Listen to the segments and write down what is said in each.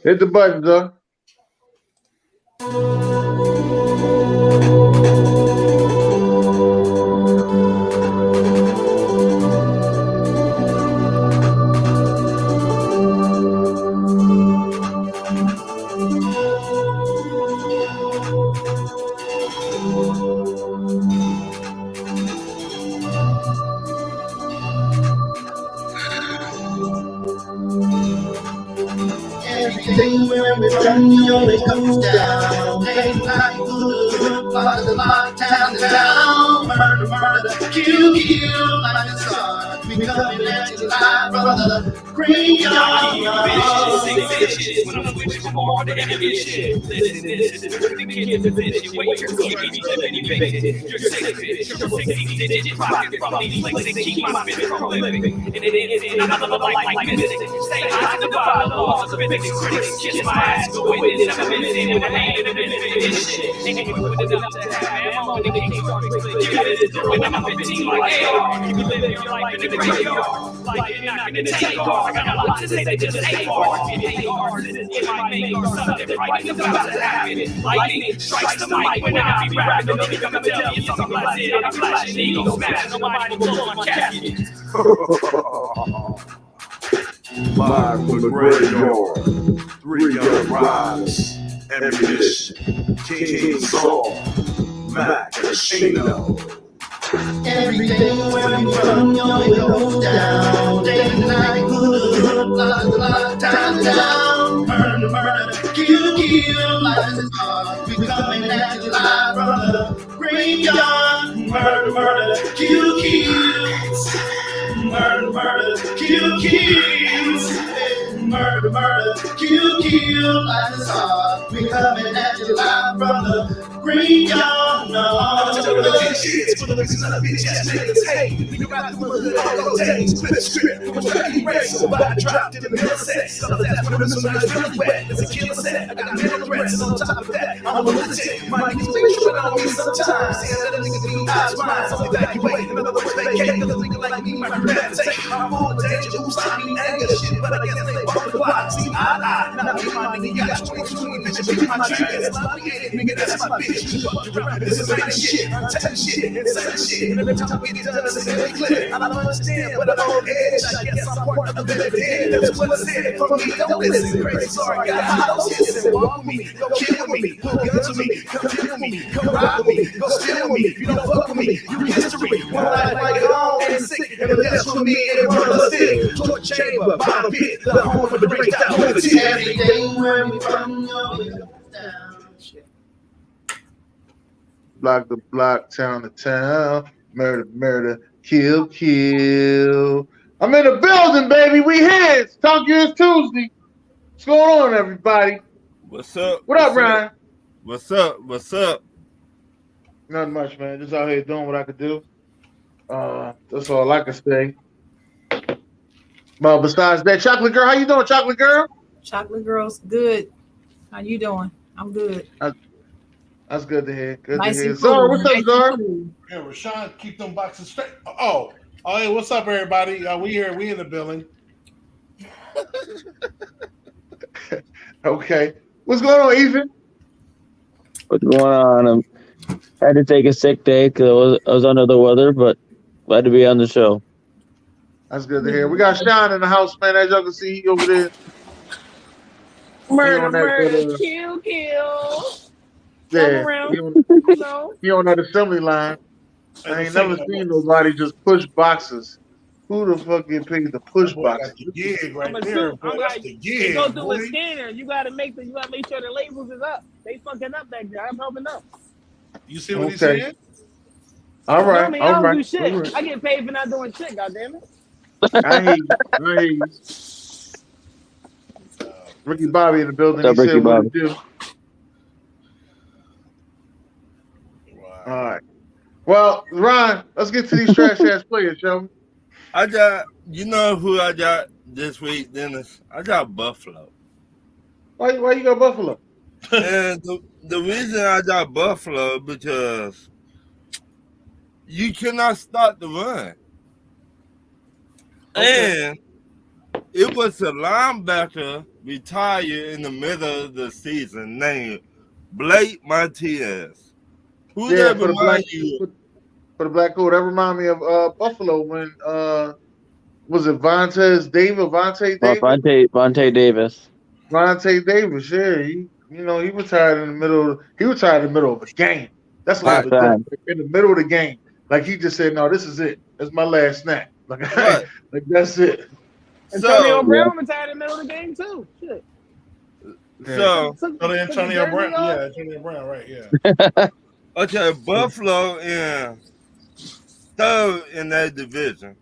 Hit the button, though. Everything when we run, you always comes down. Ain't like good, like the lockdown down. Murder, murder, kill, kill, like the sun. We coming at you live from the green yard. Bitches, when I'm switching from more to ammunition. Listen, this is the kid position. Wait, you're going to be evicted. You're sick, bitch. You're 16-digit pocket from these places that keep my spit from living. And it is another life like this. Stay high to defy the laws of physics. Critics kiss my ass, go witness. Never been in with a hand in this shit. Ain't with enough to have ammo when the king starts to split. You gotta do it. I'm a 15 like AR. You can live your life in the graveyard. Like you're not gonna take off. I got a lot to say, they just ain't hard. It ain't hard. It might make or something right. It's about to happen. Lightning strikes the mic when I be rapping. Nobody come and tell you something like this. I'm flashing eagle smash. Nobody will blow my casket. Live from the graveyard, 3 gun riders, ammunition, King Saul, Mac, Casino. Everything where we from, you always goes down. Day and night, good, lockdown down. Murder, murder, kill, kill, life is hard. We coming at you live from the graveyard. Murder, murder, kill, kill. Murder, murder, kill, kill. Murder, murder, kill, kill, life is hard. We coming at you live from the graveyard. No. For the reason of bitch ass niggas hate. We can rap through a hood all those days. Flip script, from a tracky race. So I dropped in the middle set. So that's when the nice really wet. It's a killer set. I got mental threats. And on top of that, I'm a lunatic. My niggas be tripping on me sometimes. See, that nigga be eyes mine. So evacuate. In other words, vacate. Cause a nigga like me might premeditate. I'm full of danger. Oops, I mean anger shit. But I guess they bump the block. See, I. Now me, my nigga got 20, bitch. Be my triggers. Nigga, that's my bitch. This is my shit. I'm telling shit. Insane shit. And every time we get done, it's very clear. I don't understand, but I'm on edge. I guess I'm part of the better head. That's what it's said. For me, don't listen. Crazy, sorry, got hollows kissing. Walk with me, go kill with me, pull guns with me, come kill with me, come rob me, go steal with me. You don't fuck with me, you history. One life like gone and sick, and the death's for me and it runs a stick. Torture chamber, bottom pit, the home with the break down with the tear. Everything where we from, you always goes down. Block to block, town to town. Murder, murder, kill, kill. I'm in the building, baby. We here. It's Talk Yours Tuesday. What's going on, everybody? What's up? What up, Ryan? What's up? What's up? Nothing much, man. Just out here doing what I could do. That's all I can say. Well, besides that, Chocolate Girl, how you doing, Chocolate Girl? Chocolate Girl's good. How you doing? I'm good. That's good to hear. Good nice to hear. and cool. Zara, what's up, Zara? Yeah, Rashawn, keep them boxes straight. Oh, hey, what's up, everybody? We here. We in the building. Okay. What's going on, Ethan? What's going on? I had to take a sick day because I was under the weather, but glad to be on the show. That's good to hear. We got Sean in the house, man. As y'all can see, he over there. Murder, kill. Yeah, he on that assembly line. I ain't never seen nobody just push boxes. Who the fuck get paid to push boxes? The gig right I'm there, I'm that's like, the gig. go through a scanner. You gotta make sure the labels is up. They fucking up back there. I'm helping up. You see what he said? All right, I all don't right. do shit. All right. I get paid for not doing shit. Goddamn it. I hear you. Ricky Bobby in the building. What's up, he Ricky said what Bobby? to do. All right. Well, Ron, let's get to these trash ass players, shall we? You know who I got this week, Dennis? I got Buffalo. Why you got Buffalo? And the reason I got Buffalo because you cannot stop the run. Okay. And It was a linebacker retired in the middle of the season named Blake Martinez. Who Yeah, that remind you? for the black coat. That remind me of Buffalo when was it Vontae Davis? Vontae Davis. Vontae Davis, yeah, he retired in the middle. He retired in the middle of a game. That's what I Big was doing time. in the middle of the game. Like he just said, "No, this is it. That's my last snap. Like, Right. like that's it." Antonio So, Brown retired in the middle of the game too. Shit. so Antonio jersey Brown. off. Yeah, Antonio Brown. Right. Yeah. okay, Buffalo in third in that division.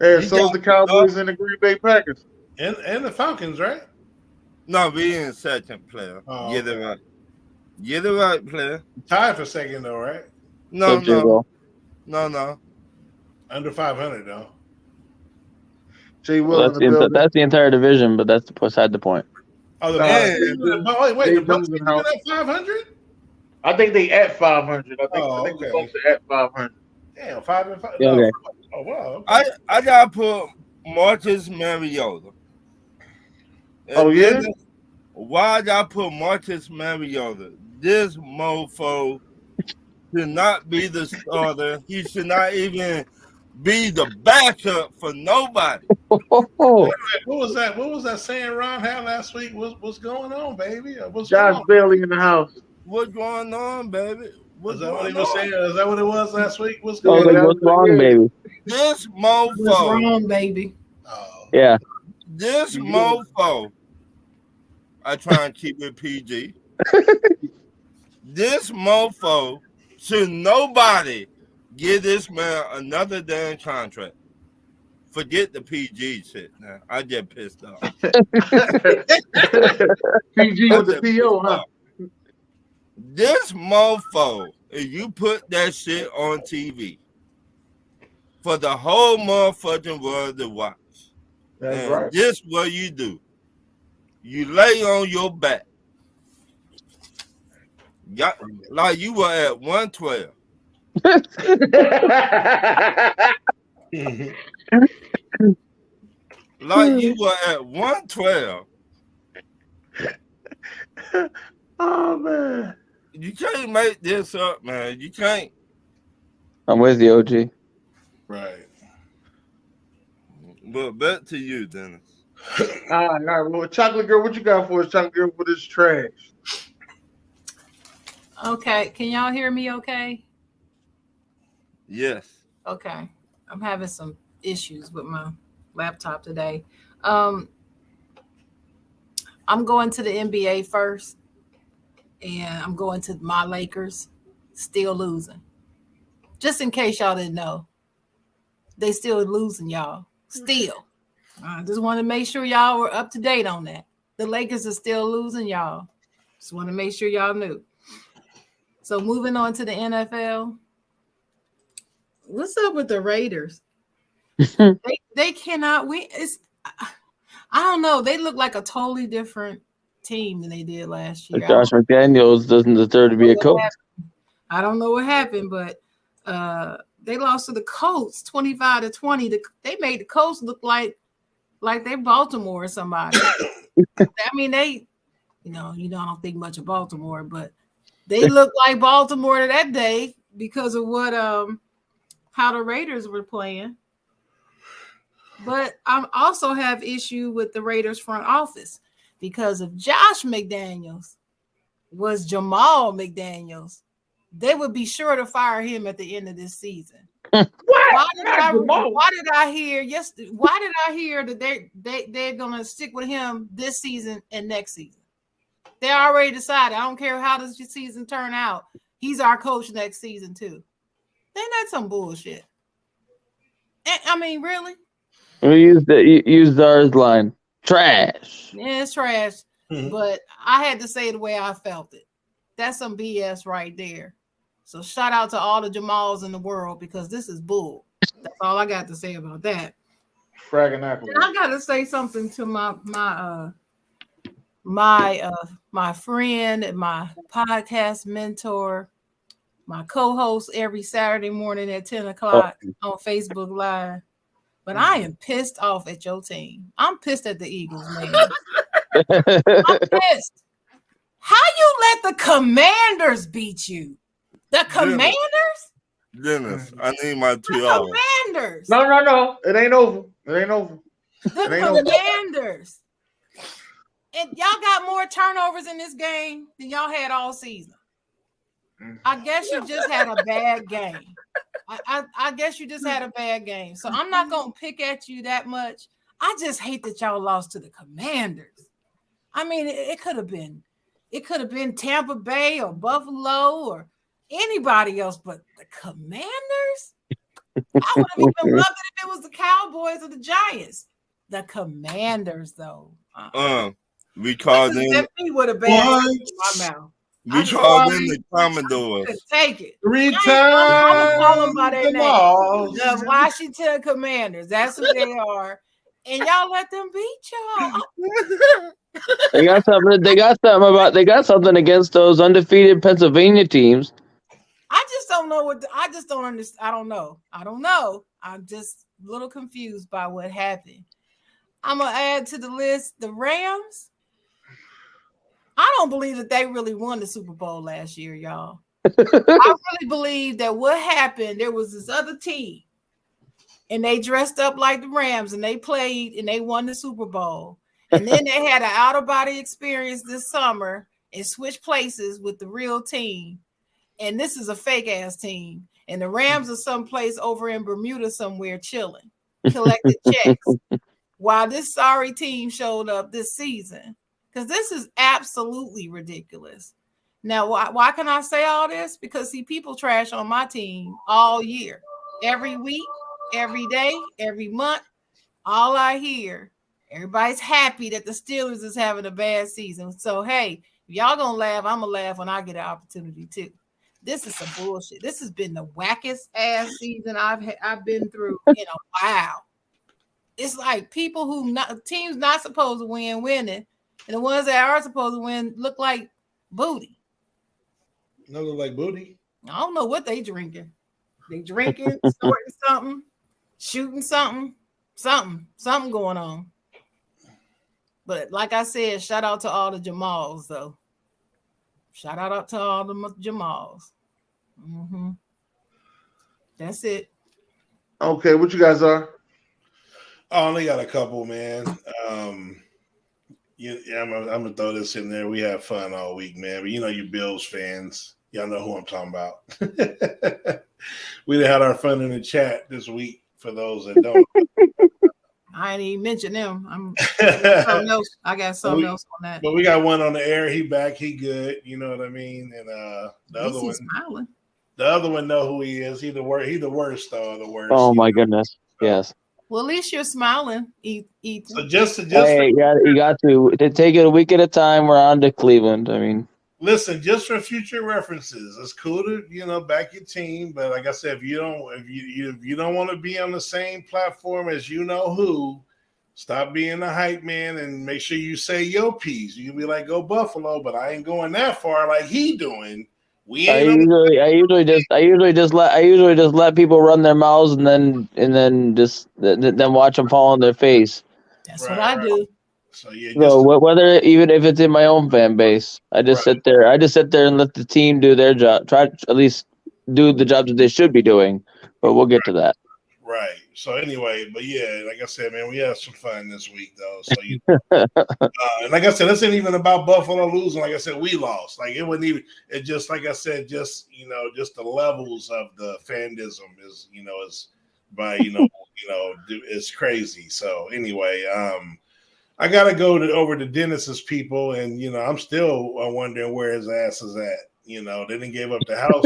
Yeah, You so is got the Cowboys and the Green Bay Packers. And the Falcons, right? no, we in second, player. Oh, Get it okay. right. Get it right, player. Tied for second though, right? No, So no. Under 500 though. Jay well, Will in the building. that's the entire division, but that's beside the point. Oh, the And Bucks. Wait, Jay the Bucks Jones in even house. at 500? I think they at 500. I think Oh, the okay. Bucks are at 500. Damn, 5-5. Yeah, No. okay. Oh wow. Okay. I gotta put Marcus Mariota. Oh, yeah? Then, why I gotta put Marcus Mariota? This mofo should not be the starter. He should not even be the backup for nobody. Oh, What was that? What was that saying Ron had last week? What's going on, baby? What's Josh going on? Bailey in the house. What's going on, baby? Is that what he was saying? Is that what it was last week? What's I going was on? like, what's wrong, baby? This What's mofo, wrong, baby? Oh. Yeah. this mofo, I try and keep it PG. This mofo should nobody give this man another damn contract. Forget the PG shit now. I get pissed off. PG with the PO, huh? This mofo, if you put that shit on TV for the whole motherfucking world to watch, That's and right. this what you do. You lay on your back. Got, like you were at 112. Like you were at 112. Oh, man. You can't make this up, man. You can't. I'm with you, OG. Right. But back to you, Dennis. All right. Well, Chocolate Girl, what you got for us, Chocolate Girl, for this trash? Okay, can y'all hear me okay? Yes. Okay. I'm having some issues with my laptop today. I'm going to the NBA first, and I'm going to my Lakers, still losing. Just in case y'all didn't know, they still losing, y'all. Still. I just want to make sure y'all were up to date on that. The Lakers are still losing, y'all. Just want to make sure y'all knew. So moving on to the NFL. What's up with the Raiders? they cannot win. I don't know. They look like a totally different team than they did last year. Josh McDaniels doesn't deserve to be a coach. I don't know what happened, but they lost to the Colts 25-20. They made the Colts look like they Baltimore or somebody. I mean, I don't think much of Baltimore, but they looked like Baltimore that day because of what how the Raiders were playing. But I also have issue with the Raiders front office because if Josh McDaniels was Jamal McDaniels, they would be sure to fire him at the end of this season. Why did I hear that they're gonna stick with him this season and next season? They already decided. I don't care how this season turn out. He's our coach next season too. Then that's some bullshit. I mean, really? We used ours line. Trash. Yeah, it's trash. Mm-hmm. But I had to say it the way I felt it. That's some BS right there. So shout out to all the Jamals in the world because this is bull. That's all I got to say about that. Fragging apple. And I got to say something to my friend and my podcast mentor, my co-host every Saturday morning at 10 o'clock on Facebook Live. but I am pissed off at your team. I'm pissed at the Eagles, man. I'm pissed. How you let the Commanders beat you? The Commanders? Dennis, I need my 2 hours. Commanders. No. It ain't over. The Commanders. And y'all got more turnovers in this game than y'all had all season. I guess you just had a bad game. I guess you just had a bad game. So I'm not going to pick at you that much. I just hate that y'all lost to the Commanders. I mean, it could have been Tampa Bay or Buffalo or anybody else, but the Commanders? I would have even loved it if it was the Cowboys or the Giants. The Commanders, though. We called in. Would have been in my mouth. We called in the Commodores. Take it. 3 times. I'm gonna call them by their name. Balls. The Washington Commanders. That's who they are. And y'all let them beat y'all. They got something against those undefeated Pennsylvania teams. I just don't know I just don't understand. I don't know. I'm just a little confused by what happened. I'm gonna add to the list the Rams. I don't believe that they really won the Super Bowl last year, y'all. I really believe that what happened, there was this other team and they dressed up like the Rams and they played and they won the Super Bowl. And then they had an out-of-body experience this summer and switched places with the real team. And this is a fake-ass team. And the Rams are someplace over in Bermuda somewhere chilling, collecting checks, while this sorry team showed up this season. Because this is absolutely ridiculous. Now, why can I say all this? Because, see, people trash on my team all year. Every week, every day, every month, all I hear, everybody's happy that the Steelers is having a bad season. So, hey, if y'all going to laugh, I'm going to laugh when I get an opportunity, too. This is some bullshit. This has been the wackest ass season I've been through in a while. It's like people teams not supposed to win winning, and the ones that are supposed to win look like booty. No, look like booty. I don't know what they drinking. They drinking, snorting something, shooting something going on. But like I said, shout out to all the Jamals, though. Shout out to all the Jamals. Mm-hmm. That's it. Okay, what you guys are? I only got a couple, man. I'm gonna throw this in there. We have fun all week, man. But you Bills fans, y'all know who I'm talking about. We had our fun in the chat this week. For those that don't, I ain't even mention them. I got something else on that. But we got one on the air. He back. He good. You know what I mean? And the other one, smiling. The other one know who he is. He the worst though. The worst. Oh my goodness. Yes. Well, at least you're smiling, Ethan. So just hey, you got to take it a week at a time. We're on to Cleveland. I mean, listen, just for future references, it's cool to back your team, but like I said, if you don't want to be on the same platform as who, stop being a hype man and make sure you say your piece. You can be like, go Buffalo, but I ain't going that far like he doing. I usually just let people run their mouths and then watch them fall on their face. That's what I do. So whether even if it's in my own fan base, I just sit there and let the team do their job. Try to at least do the job that they should be doing. But we'll get to that. Right. So anyway, but yeah, like I said, man, we had some fun this week though. So and like I said, this ain't even about Buffalo losing. Like I said, we lost. Like it wasn't even. It just like I said, just the levels of the fandism is is by it's crazy. So anyway, I gotta go over to Dennis's people, and I'm still wondering where his ass is at. They didn't give up the house.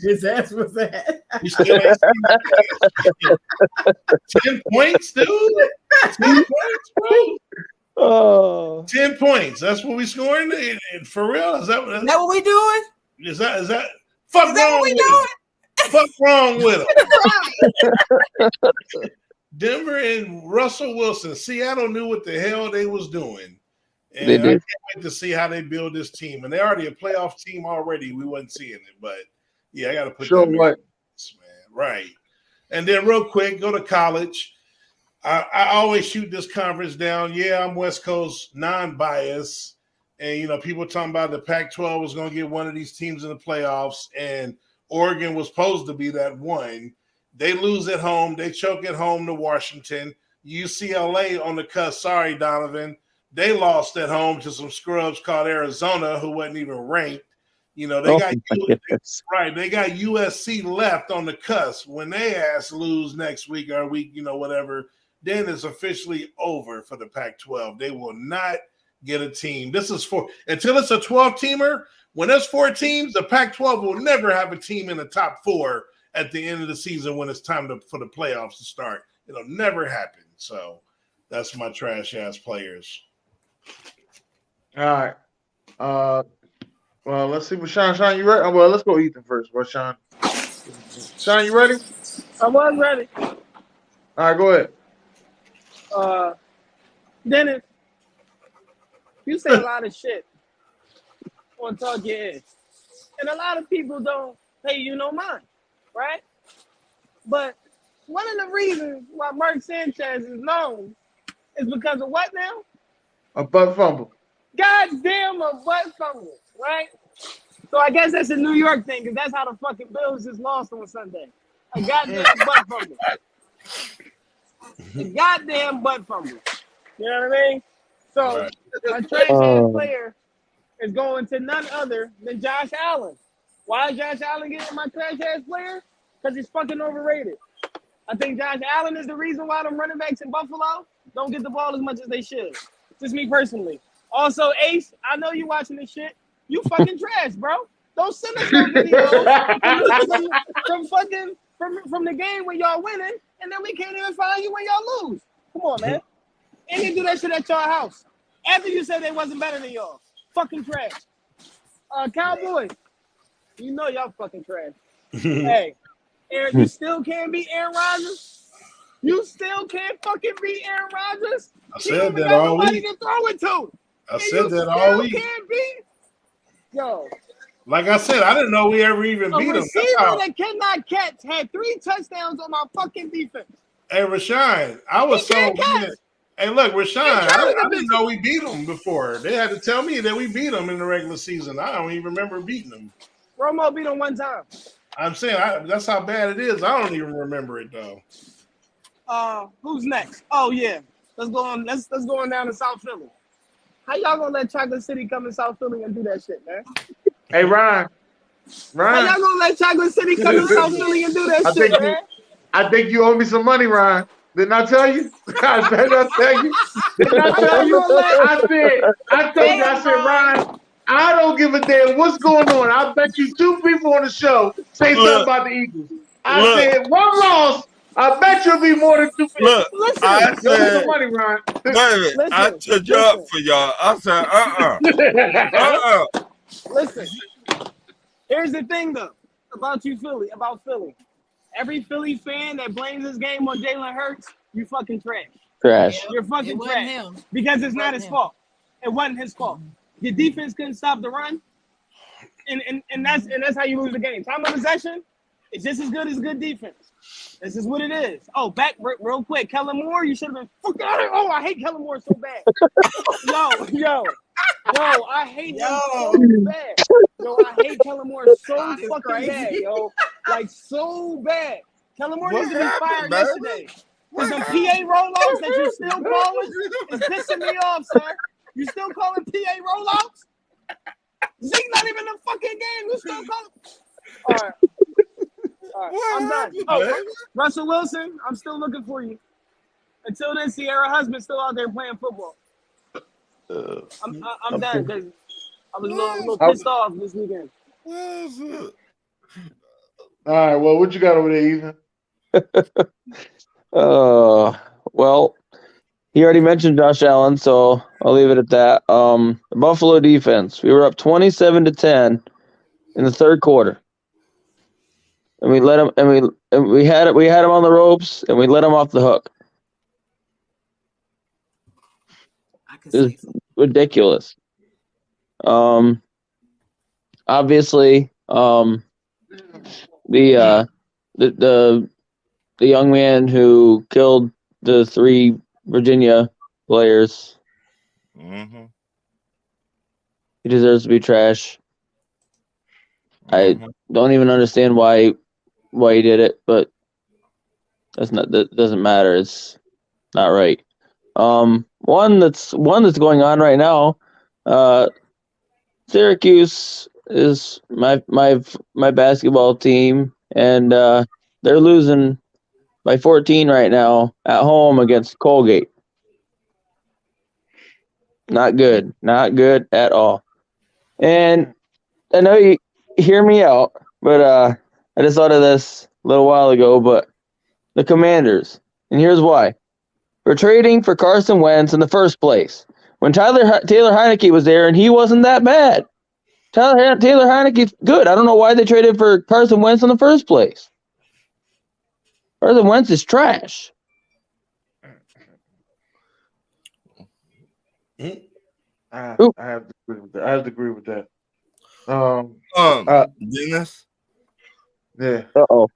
His ass was at. You still ain't seen 10 points, dude. 10 points, bro. Oh, 10 points. That's what we scoring. For real? Is that what we doing? Is that? Fuck wrong with him. Fuck wrong with him. Denver and Russell Wilson. Seattle knew what the hell they was doing. And I can't wait to see how they build this team. And they're already a playoff team already. We wasn't seeing it. But, yeah, I got to put that in, man. Right. And then real quick, go to college. I always shoot this conference down. Yeah, I'm West Coast non-biased. And, people talking about the Pac-12 was going to get one of these teams in the playoffs, and Oregon was supposed to be that one. They lose at home. They choke at home to Washington. UCLA on the cusp. Sorry, Donovan. They lost at home to some scrubs called Arizona, who wasn't even ranked. They got They got USC left on the cusp. When they lose next week or week, whatever, then it's officially over for the Pac-12. They will not get a team. This is until it's a 12-teamer. When there's 4 teams, the Pac-12 will never have a team in the top 4 at the end of the season when it's time for the playoffs to start. It'll never happen. So that's my trash ass players. All right. Well, let's see what Sean, you ready? Well, let's go Ethan first. What, Sean? Sean, you ready? I was ready. All right, go ahead. Dennis, you say a lot of shit on Talk Your Head. And a lot of people don't pay you no mind, right? But one of the reasons why Mark Sanchez is known is because of what now? A butt fumble. Goddamn, a butt fumble, right? So I guess that's a New York thing, because that's how the fucking Bills just lost on Sunday. A goddamn butt fumble. A goddamn butt fumble. You know what I mean? So a trash ass player is going to none other than Josh Allen. Why is Josh Allen getting my trash ass player? Because he's fucking overrated. I think Josh Allen is the reason why them running backs in Buffalo don't get the ball as much as they should. Just me personally. Also, Ace, I know you watching this shit. You fucking trash, bro. Don't send us no video from the game when y'all winning, and then we can't even find you when y'all lose. Come on, man. And they do that shit at y'all house. After you said they wasn't better than y'all. Fucking trash. Cowboys, you know y'all fucking trash. Hey, Aaron, you still can't beat Aaron Rodgers? You still can't fucking beat Aaron Rodgers? I said that all week. To throw it to. I said that all week. Can't beat? Yo. Like I said, I didn't know we ever even beat him. A receiver that cannot catch had 3 touchdowns on my fucking defense. Hey, Rashawn, I was so mad. Hey, look, Rashawn, I didn't know we beat them before. They had to tell me that we beat them in the regular season. I don't even remember beating them. Romo beat them 1 time. I'm saying that's how bad it is. I don't even remember it though. Who's next? Oh yeah, let's go on. Let's go on down to South Philly. How y'all gonna let Chocolate City come to South Philly and do that shit, man? Hey, Ryan. How y'all gonna let Chocolate City come to South Philly and do that shit, man? I think you owe me some money, Ryan. Didn't I tell you? I tell you. Didn't I tell you? I said, Ryan, I don't give a damn what's going on. I bet you 2 people on the show say something about the Eagles. I said, 1 loss. I bet you'll be more than 2 people. Look, I said, some money, Ryan. Baby, I took you up for y'all. I said, Listen, here's the thing, though, about Philly. Every Philly fan that blames this game on Jalen Hurts, you fucking trash. You're fucking trash. Because it's not his fault. It wasn't his fault. Your defense couldn't stop the run, and that's how you lose the game. Time of possession is just as good as good defense. This is what it is. Oh, back real quick. Kellen Moore, you should have been fuck out of it. Oh, I hate Kellen Moore so bad. Yo, I hate him so bad. Yo, I hate Kellen Moore so fucking bad, yo. Like, so bad. Kellen Moore needs to be fired yesterday. With some PA rollouts that you still calling is pissing me off, sir. You still calling PA rollouts? Zeke's not even in the fucking game. You still calling? All right. I'm done. Oh, Russell Wilson, I'm still looking for you. Until then, Sierra husband's still out there playing football. I'm done because I was a little pissed off this weekend. All right, well, what you got over there, Ethan? Well, he already mentioned Josh Allen, so I'll leave it at that. The Buffalo defense, we were up 27-10 in the 3rd quarter. And we let him, and we had him on the ropes, and we let him off the hook. It was ridiculous. Obviously, the young man who killed the 3 Virginia players. Mm-hmm. He deserves to be trash. Mm-hmm. I don't even understand why he did it, but that doesn't matter. It's not right. One that's going on right now. Syracuse is my basketball team, and they're losing by 14 right now at home against Colgate. Not good at all. And I know you hear me out, but I just thought of this a little while ago. But the Commanders, and here's why: for trading for Carson Wentz in the first place when Taylor Heineke was there, and he wasn't that bad. Taylor Heineke's good. I don't know why they traded for Carson Wentz in the first place. Carson Wentz is trash. I have to agree with that. Dennis. Yeah. Uh-oh.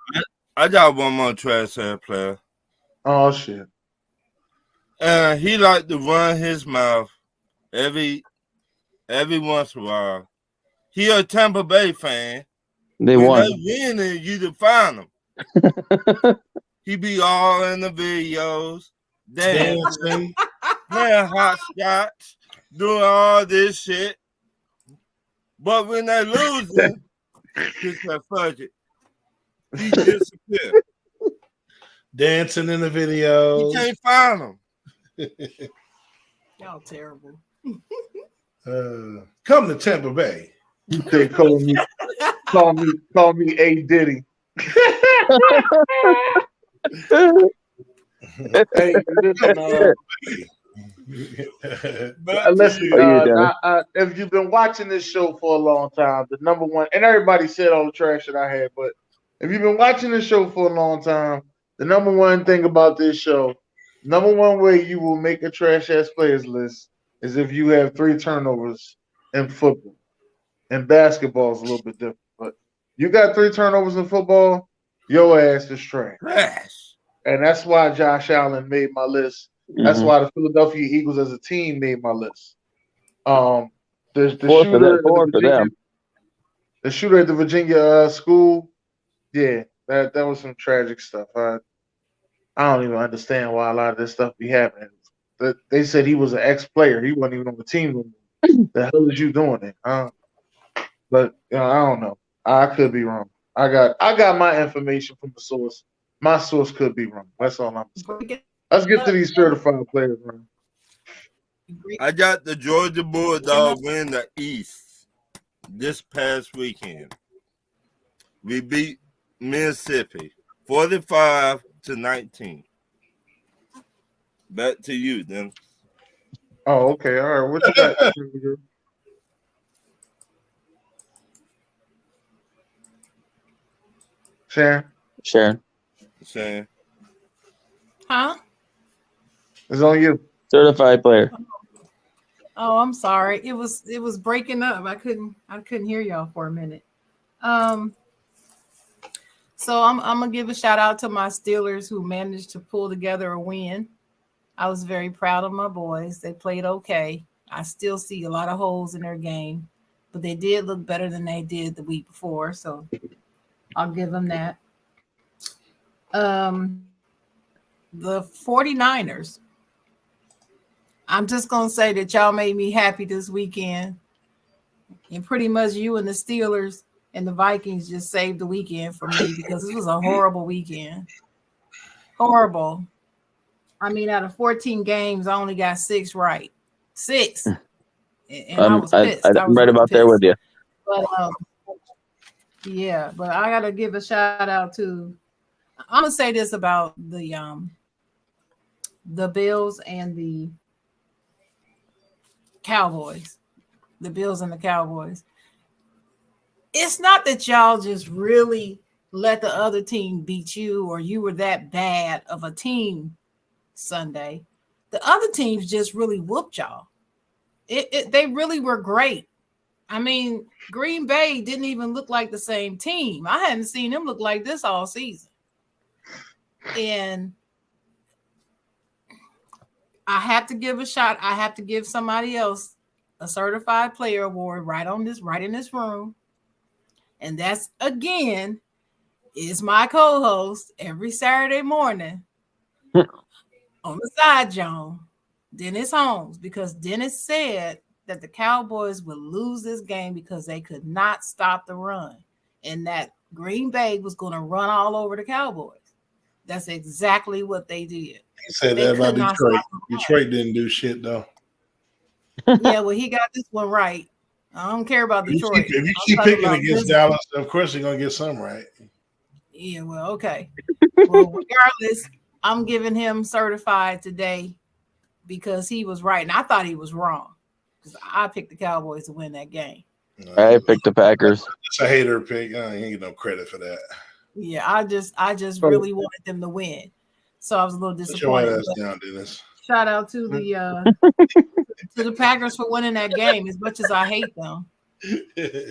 I got one more trash ass player. Oh shit. He like to run his mouth every once in a while. He a Tampa Bay fan. They when won. They winning, you define him. He be all in the videos, dancing, playing hopscotch, doing all this shit. But when they losing, it's that fudge. He disappeared. Dancing in the video. You can't find him. Y'all terrible. Come to Tampa Bay. They call me A Diddy. Hey, listen, if you've been watching this show for a long time, the number one, and everybody said all the trash that I had, but if you've been watching this show for a long time, the number one thing about this show, number one way you will make a trash ass players list is if you have 3 turnovers in football. And basketball is a little bit different, but you got 3 turnovers in football, your ass is trash. And that's why Josh Allen made my list. That's why the Philadelphia Eagles as a team made my list. The shooter at the Virginia school, yeah, that was some tragic stuff. I don't even understand why a lot of this stuff be happening. They said he was an ex-player. He wasn't even on the team. The hell is you doing it? But I don't know. I could be wrong. I got my information from the source. My source could be wrong. That's all I'm saying. Let's get to these certified players, man. I got the Georgia Bulldogs win the East this past weekend. We beat Mississippi 45-19. Back to you, then. Oh, okay. All right. What you got? Sharon. Huh? It's on you. Certified player. Oh, I'm sorry. It was breaking up. I couldn't hear y'all for a minute. So I'm gonna give a shout out to my Steelers who managed to pull together a win. I was very proud of my boys. They played okay. I still see a lot of holes in their game, but they did look better than they did the week before. So I'll give them that. The 49ers. I'm just going to say that y'all made me happy this weekend. And pretty much you and the Steelers and the Vikings just saved the weekend for me because this was a horrible weekend. Horrible. I mean, out of 14 games, I only got 6 right. 6. And I was pissed. I'm right about there with you. But yeah, but I got to give a shout out to, I'm going to say this about the Bills and the Cowboys. The Bills and the Cowboys. It's not that y'all just really let the other team beat you or you were that bad of a team Sunday. The other teams just really whooped y'all. They really were great. I mean, Green Bay didn't even look like the same team. I hadn't seen them look like this all season. And I have to give a shot. I have to give somebody else a certified player award right in this room. And that's, again, is my co-host every Saturday morning on the side, John, Dennis Holmes, because Dennis said that the Cowboys would lose this game because they could not stop the run, and that Green Bay was going to run all over the Cowboys. That's exactly what they did. He said that about Detroit. Detroit didn't do shit, though. Yeah, well, he got this one right. I don't care about Detroit. If you keep picking against Dallas, of course you're going to get some right. Yeah, well, okay. Well, regardless, I'm giving him certified today because he was right. And I thought he was wrong because I picked the Cowboys to win that game. I picked the Packers. It's a hater pick. I ain't get no credit for that. Yeah, I just really wanted them to win. So I was a little disappointed. Down, Dennis. Shout out to the Packers for winning that game as much as I hate them.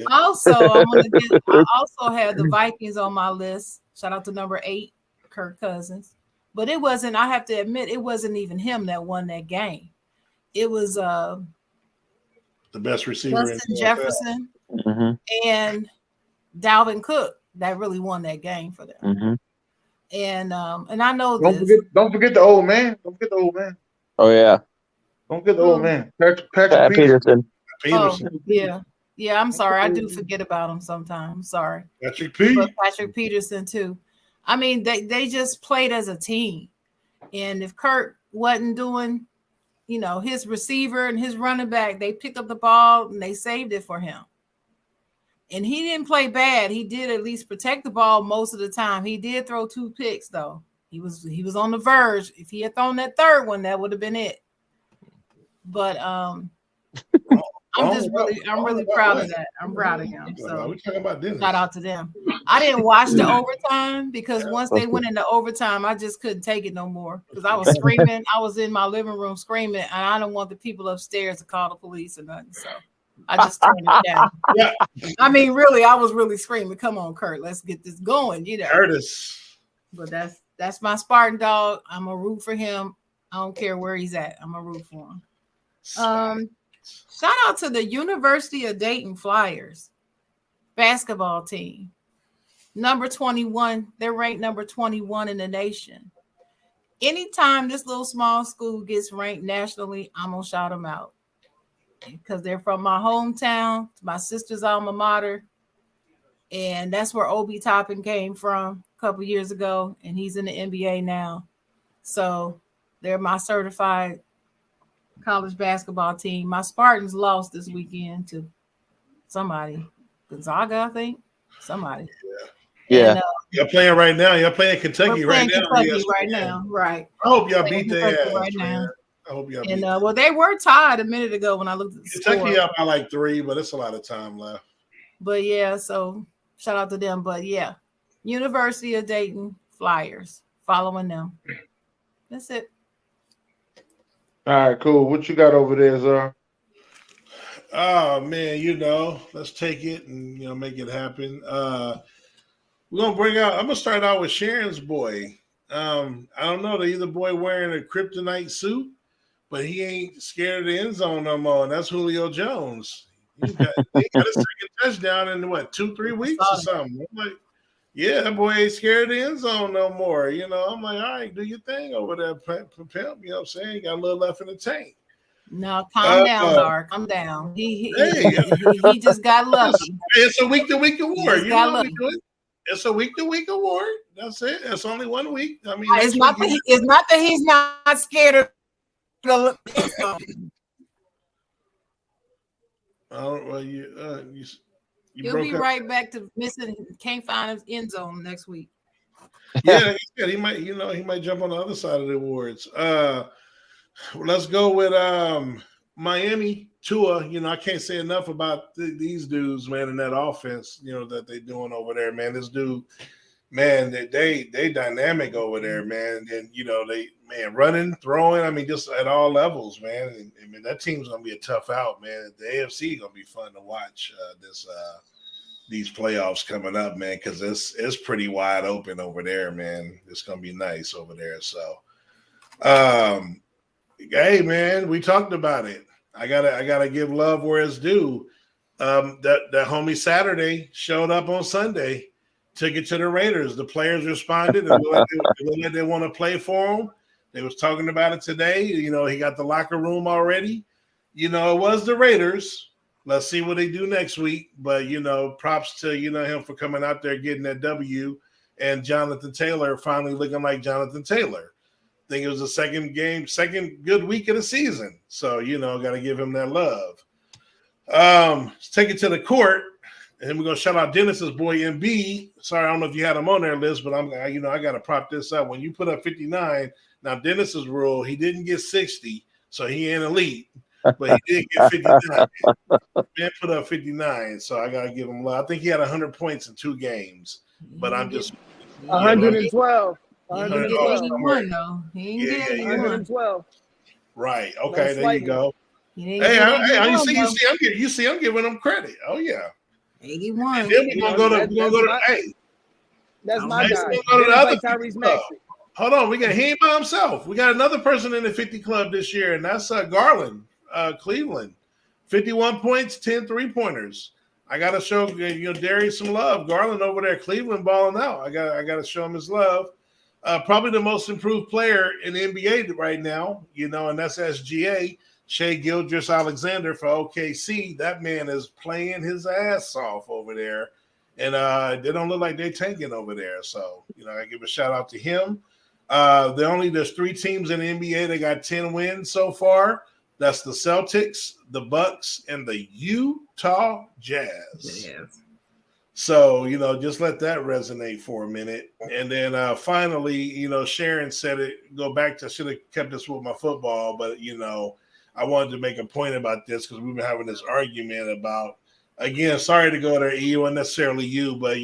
Also, I also had the Vikings on my list. Shout out to number 8, Kirk Cousins. But it wasn't, I have to admit, it wasn't even him that won that game. It was the best receiver, Justin Jefferson and Dalvin Cook that really won that game for them. And I know don't forget the old man. Don't forget the old man. Oh yeah. Don't forget the old man. Patrick Peterson. Oh, yeah. Yeah, I'm sorry. I do forget about him sometimes. Sorry. Patrick Peterson too. I mean, they just played as a team. And if Kirk wasn't doing, his receiver and his running back, they picked up the ball and they saved it for him. And he didn't play bad. He did at least protect the ball most of the time. He did throw 2 picks, though. He was on the verge. If he had thrown that third one, that would have been it. But I'm really proud of that. I'm proud of him. So shout out to them. I didn't watch the overtime because once they went into overtime, I just couldn't take it no more because I was screaming. I was in my living room screaming, and I don't want the people upstairs to call the police or nothing. So I just turned it down. Yeah. I mean, really, I was really screaming, "Come on, Kurt, let's get this going." Curtis. But that's my Spartan dog. I'm a root for him. I don't care where he's at. I'm a root for him. Shout out to the University of Dayton Flyers basketball team. Number 21. They're ranked number 21 in the nation. Anytime this little small school gets ranked nationally, I'm going to shout them out. Because they're from my hometown, my sister's alma mater. And that's where Obi Toppin came from a couple years ago. And he's in the NBA now. So they're my certified college basketball team. My Spartans lost this weekend to somebody. Gonzaga, I think. Somebody. Yeah. And, you're playing right now. You're playing Kentucky right now. Kentucky right now. Right. I hope y'all beat their ass right now. I hope y'all beat well, they were tied a minute ago when I looked at the Kentucky score. up by like 3, but it's a lot of time left. But yeah, so shout out to them. But yeah, University of Dayton Flyers, following them. That's it. All right, cool. What you got over there, Zara? Oh man, let's take it and make it happen. We're gonna I'm gonna start out with Sharon's boy. I don't know, the other boy wearing a kryptonite suit, but he ain't scared of the end zone no more, and that's Julio Jones. He got a second touchdown in 2-3 weeks or something. I'm like, yeah, that boy ain't scared of the end zone no more. I'm like, all right, do your thing over there, pimp. You know what I'm saying? You got a little left in the tank. No, calm down, Dark. Calm down. He just got lucky. It's a week-to-week award. It's a week-to-week award. That's it. It's only 1 week. I mean, it's not that he's not scared of the end zone. He'll be right back to missing. Can't find his end zone next week. Yeah, he might. He might jump on the other side of the awards. Let's go with Miami. Tua. I can't say enough about these dudes, man, in that offense. That they doing over there, man. This dude, man, they dynamic over there, man. And they running, throwing. I mean, just at all levels, man. I mean, that team's gonna be a tough out, man. The AFC gonna be fun to watch these playoffs coming up, man, because it's pretty wide open over there, man. It's gonna be nice over there. So, Hey man, we talked about it. I gotta give love where it's due. That homie Saturday showed up on Sunday, took it to the Raiders. The players responded and they want to play for him. They was talking about it today. You know, he got the locker room already. You know, it was the Raiders. Let's see what they do next week. But you know, props to him for coming out there getting that W, and Jonathan Taylor finally looking like Jonathan Taylor. I think it was the second good week of the season. So, got to give him that love. Let's take it to the court. And we're going to shout out Dennis's boy, MB. Sorry, I don't know if you had him on there, Liz, but I got to prop this up. When you put up 59, now Dennis's rule, he didn't get 60, so he ain't elite. But he did get 59. Man put up 59, so I got to give him love. I think he had 100 points in 2 games. But I'm just... 112. 181 though. He ain't get 112. Right. Okay. There you go. Hey, you see, I'm giving him credit. Oh yeah. 81. And then we're gonna go to. Hey, that's my guy. Go to the other Tyrese Maxey. Hold on, he ain't by himself. We got another person in the 50 club this year, and that's Garland, Cleveland. 51 points, 10 3-pointers. I gotta show Darius some love. Garland over there, Cleveland balling out. I gotta show him his love. Probably the most improved player in the NBA right now, and that's SGA, Shai Gilgeous-Alexander for OKC. That man is playing his ass off over there, and they don't look like they're tanking over there. So, I give a shout out to him. There's 3 teams in the NBA that got 10 wins so far. That's the Celtics, the Bucks, and the Utah Jazz. Yes. So, just let that resonate for a minute. And then finally, Sharon said it, go back to, should have kept this with my football, but, I wanted to make a point about this because we've been having this argument about, again, sorry to go there, E, wasn't necessarily you, but,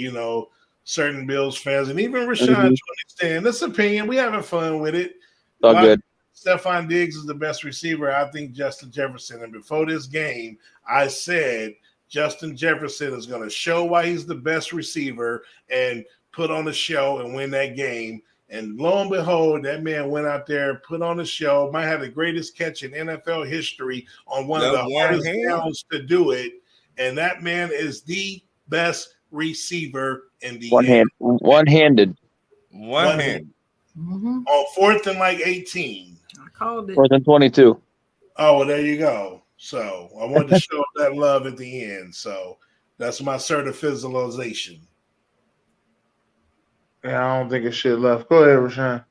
certain Bills fans, and even Rashawn to an extent, this opinion, we having fun with it. All good. Stephon Diggs is the best receiver. I think Justin Jefferson. And before this game, I said Justin Jefferson is going to show why he's the best receiver and put on a show and win that game. And lo and behold, that man went out there, put on a show, might have the greatest catch in NFL history on one of the hardest downs to do it. And that man is the best receiver in the one-handed. On 4th and 18. I called it. 4th and 22. Oh, well, there you go. So I wanted to show that love at the end. So that's my certification. Yeah, I don't think it's shit left. Go ahead, Rashawn.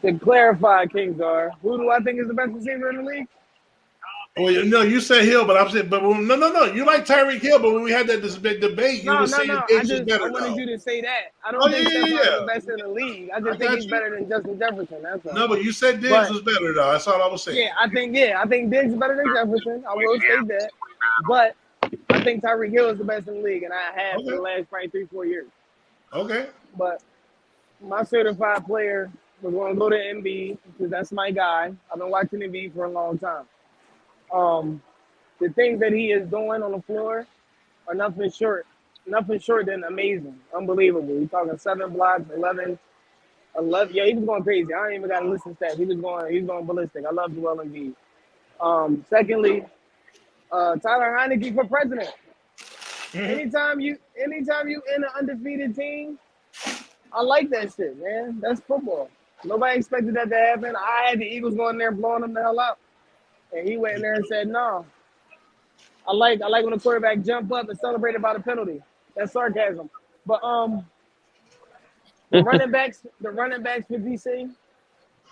To clarify, Kingsar, who do I think is the best receiver in the league? Well, you said Hill, but I'm saying, no. You like Tyreek Hill, but when we had that debate, you were saying Diggs is better. I wanted you to say that. I don't think Stephon is the best in the league. I just think he's better than Justin Jefferson. That's all. No, but you said Diggs was better, though. That's all I was saying. Yeah, I think Diggs is better than Jefferson. I will say that. But I think Tyreek Hill is the best in the league, and I have for the last probably 3-4 years. Okay. But my certified player was going to go to Embiid because that's my guy. I've been watching Embiid for a long time. The things that he is doing on the floor are nothing short than amazing, unbelievable. You're talking 7 blocks, 11. Yeah, he was going crazy. I don't even got to listen to stats. He was going ballistic. I love Joel Embiid. Secondly, Tyler Heineke for president. Anytime you in an undefeated team, I like that shit, man. That's football. Nobody expected that to happen. I had the Eagles going there blowing them the hell out. And he went in there and said, no. I like when the quarterback jump up and celebrate about a penalty. That's sarcasm. But the running backs for DC,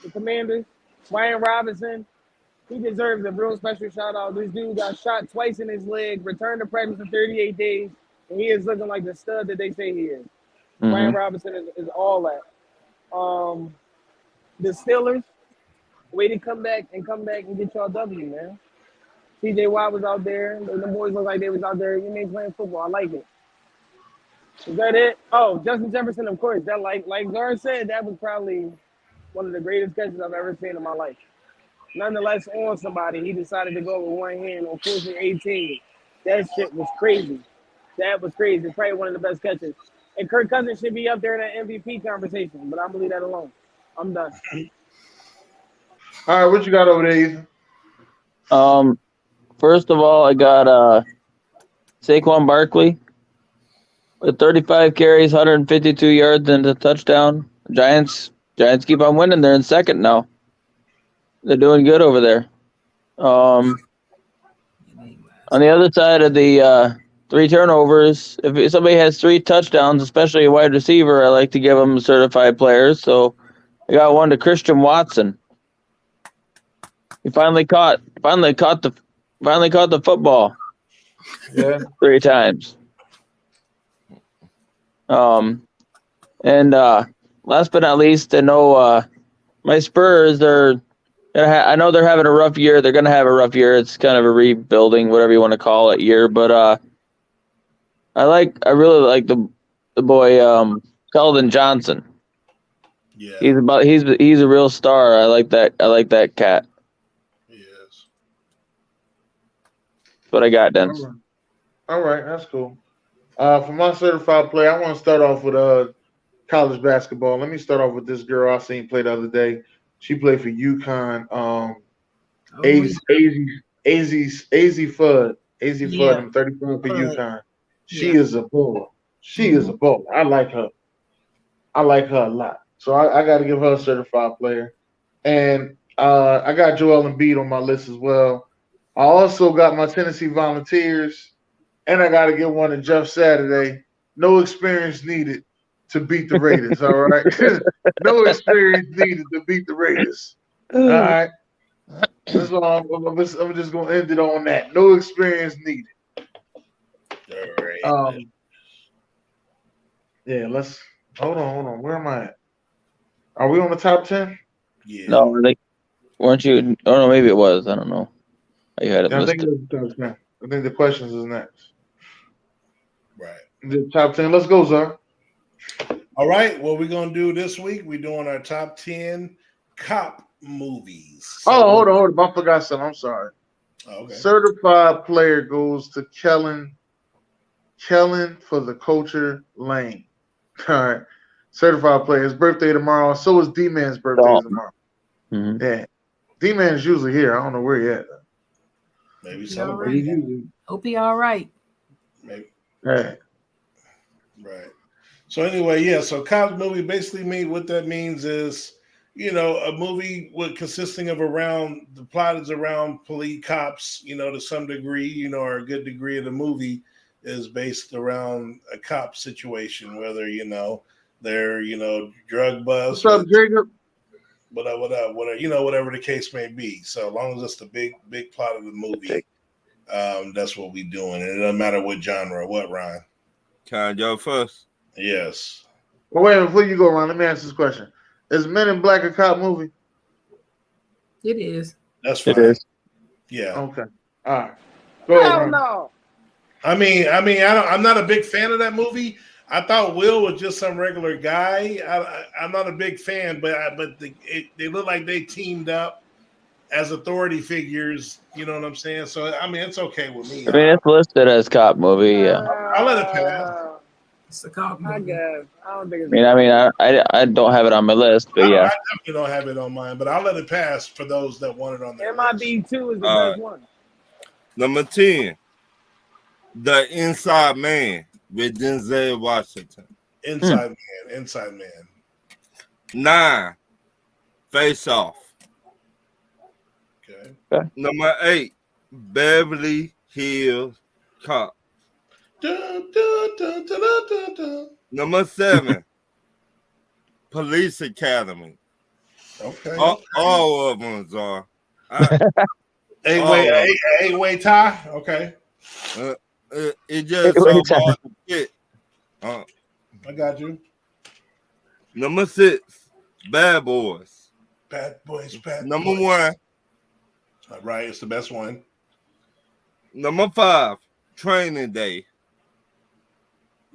the Commanders, Brian Robinson, he deserves a real special shout out. This dude got shot twice in his leg, returned to practice for 38 days, and he is looking like the stud that they say he is. Brian Robinson is all that. The Steelers, way to come back and get y'all W, man. TJ Watt was out there. The boys look like they was out there. You ain't playing football. I like it. Is that it? Oh, Justin Jefferson, of course. That like Zara said, that was probably one of the greatest catches I've ever seen in my life. Nonetheless, on somebody, he decided to go with one hand on 4th and 18. That shit was crazy. That was crazy. It's probably one of the best catches. And Kirk Cousins should be up there in that MVP conversation, but I'm going to leave that alone. I'm done. All right, what you got over there, Ethan? First of all, I got Saquon Barkley with 35 carries, 152 yards, and a touchdown. Giants keep on winning. They're in second now. They're doing good over there. On the other side of the 3 turnovers, if somebody has 3 touchdowns, especially a wide receiver, I like to give them certified players. So I got one to Christian Watson. He finally caught the football. Yeah. 3 times. And last but not least, I know my Spurs I know they're having a rough year. They're going to have a rough year. It's kind of a rebuilding, whatever you want to call it, year. But I really like the boy Keldon Johnson. Yeah, he's a real star. I like that cat. he is. That's what I got, Dennis. All right, that's cool. For my certified player, I want to start off with college basketball. Let me start off with this girl I seen play the other day. She played for UConn. AZ Fudd. AZ Fudd, I'm 34 for UConn. She is a bull. She is a bull. I like her. I like her a lot. So I got to give her a certified player. And I got Joel Embiid on my list as well. I also got my Tennessee Volunteers. And I got to give one to Jeff Saturday. No experience needed to beat the Raiders, all right? No experience needed to beat the Raiders. All right? That's all I'm just going to end it on that. No experience needed. All right. Yeah, let's – hold on. Where am I at? Are we on the top 10? Yeah. No, weren't you? Oh, no, maybe it was. I don't know. You had it listed. I think the questions is next. Right. The top 10. Let's go, sir. All right. What we're going to do this week, we're doing our top 10 cop movies. So hold on. I forgot something. I'm sorry. Oh, okay. Certified player goes to Kellen for the culture lane. All right. Certified player. His birthday tomorrow. So is D-Man's birthday tomorrow. Mm-hmm. Yeah. D-Man's usually here. I don't know where he at. Maybe celebrate. Hope he all right. Maybe. Right. So anyway, yeah. So cop movie basically what that means is, a movie consisting of the plot is around police cops, to some degree, or a good degree of the movie is based around a cop situation, whether, they're, drug bust. What's up, Jacob? Whatever the case may be. So as long as it's the big plot of the movie, that's what we're doing. And it doesn't matter what genre. What, Ryan? Can I go first? Yes. Well, wait a minute, before you go, Ron, let me ask this question. Is Men in Black a cop movie? It is. That's fine. It is. Yeah. Okay. All right. Go ahead, Ron. No. I'm not a big fan of that movie. I thought Will was just some regular guy. I'm not a big fan, but they look like they teamed up as authority figures. You know what I'm saying? So it's okay with me. It's listed as cop movie. Yeah. I'll let it pass. It's a cop movie. I guess. I don't think it's. I don't have it on my list, but yeah. I definitely don't have it on mine, but I'll let it pass for those that want it on their list. MIB2 is the best one. Number 10, The Inside Man with Denzel Washington. Inside Man. 9, Face Off. Okay. Number 8, Beverly Hills Cop. Dun, dun, dun, dun, dun, dun. Number 7, Police Academy. Okay. All of them are. Eight-way tie. Okay. It just so hard to get. I got you. Number 6, Bad Boys. Bad Boys. Number 1. All right, it's the best one. Number 5, Training Day.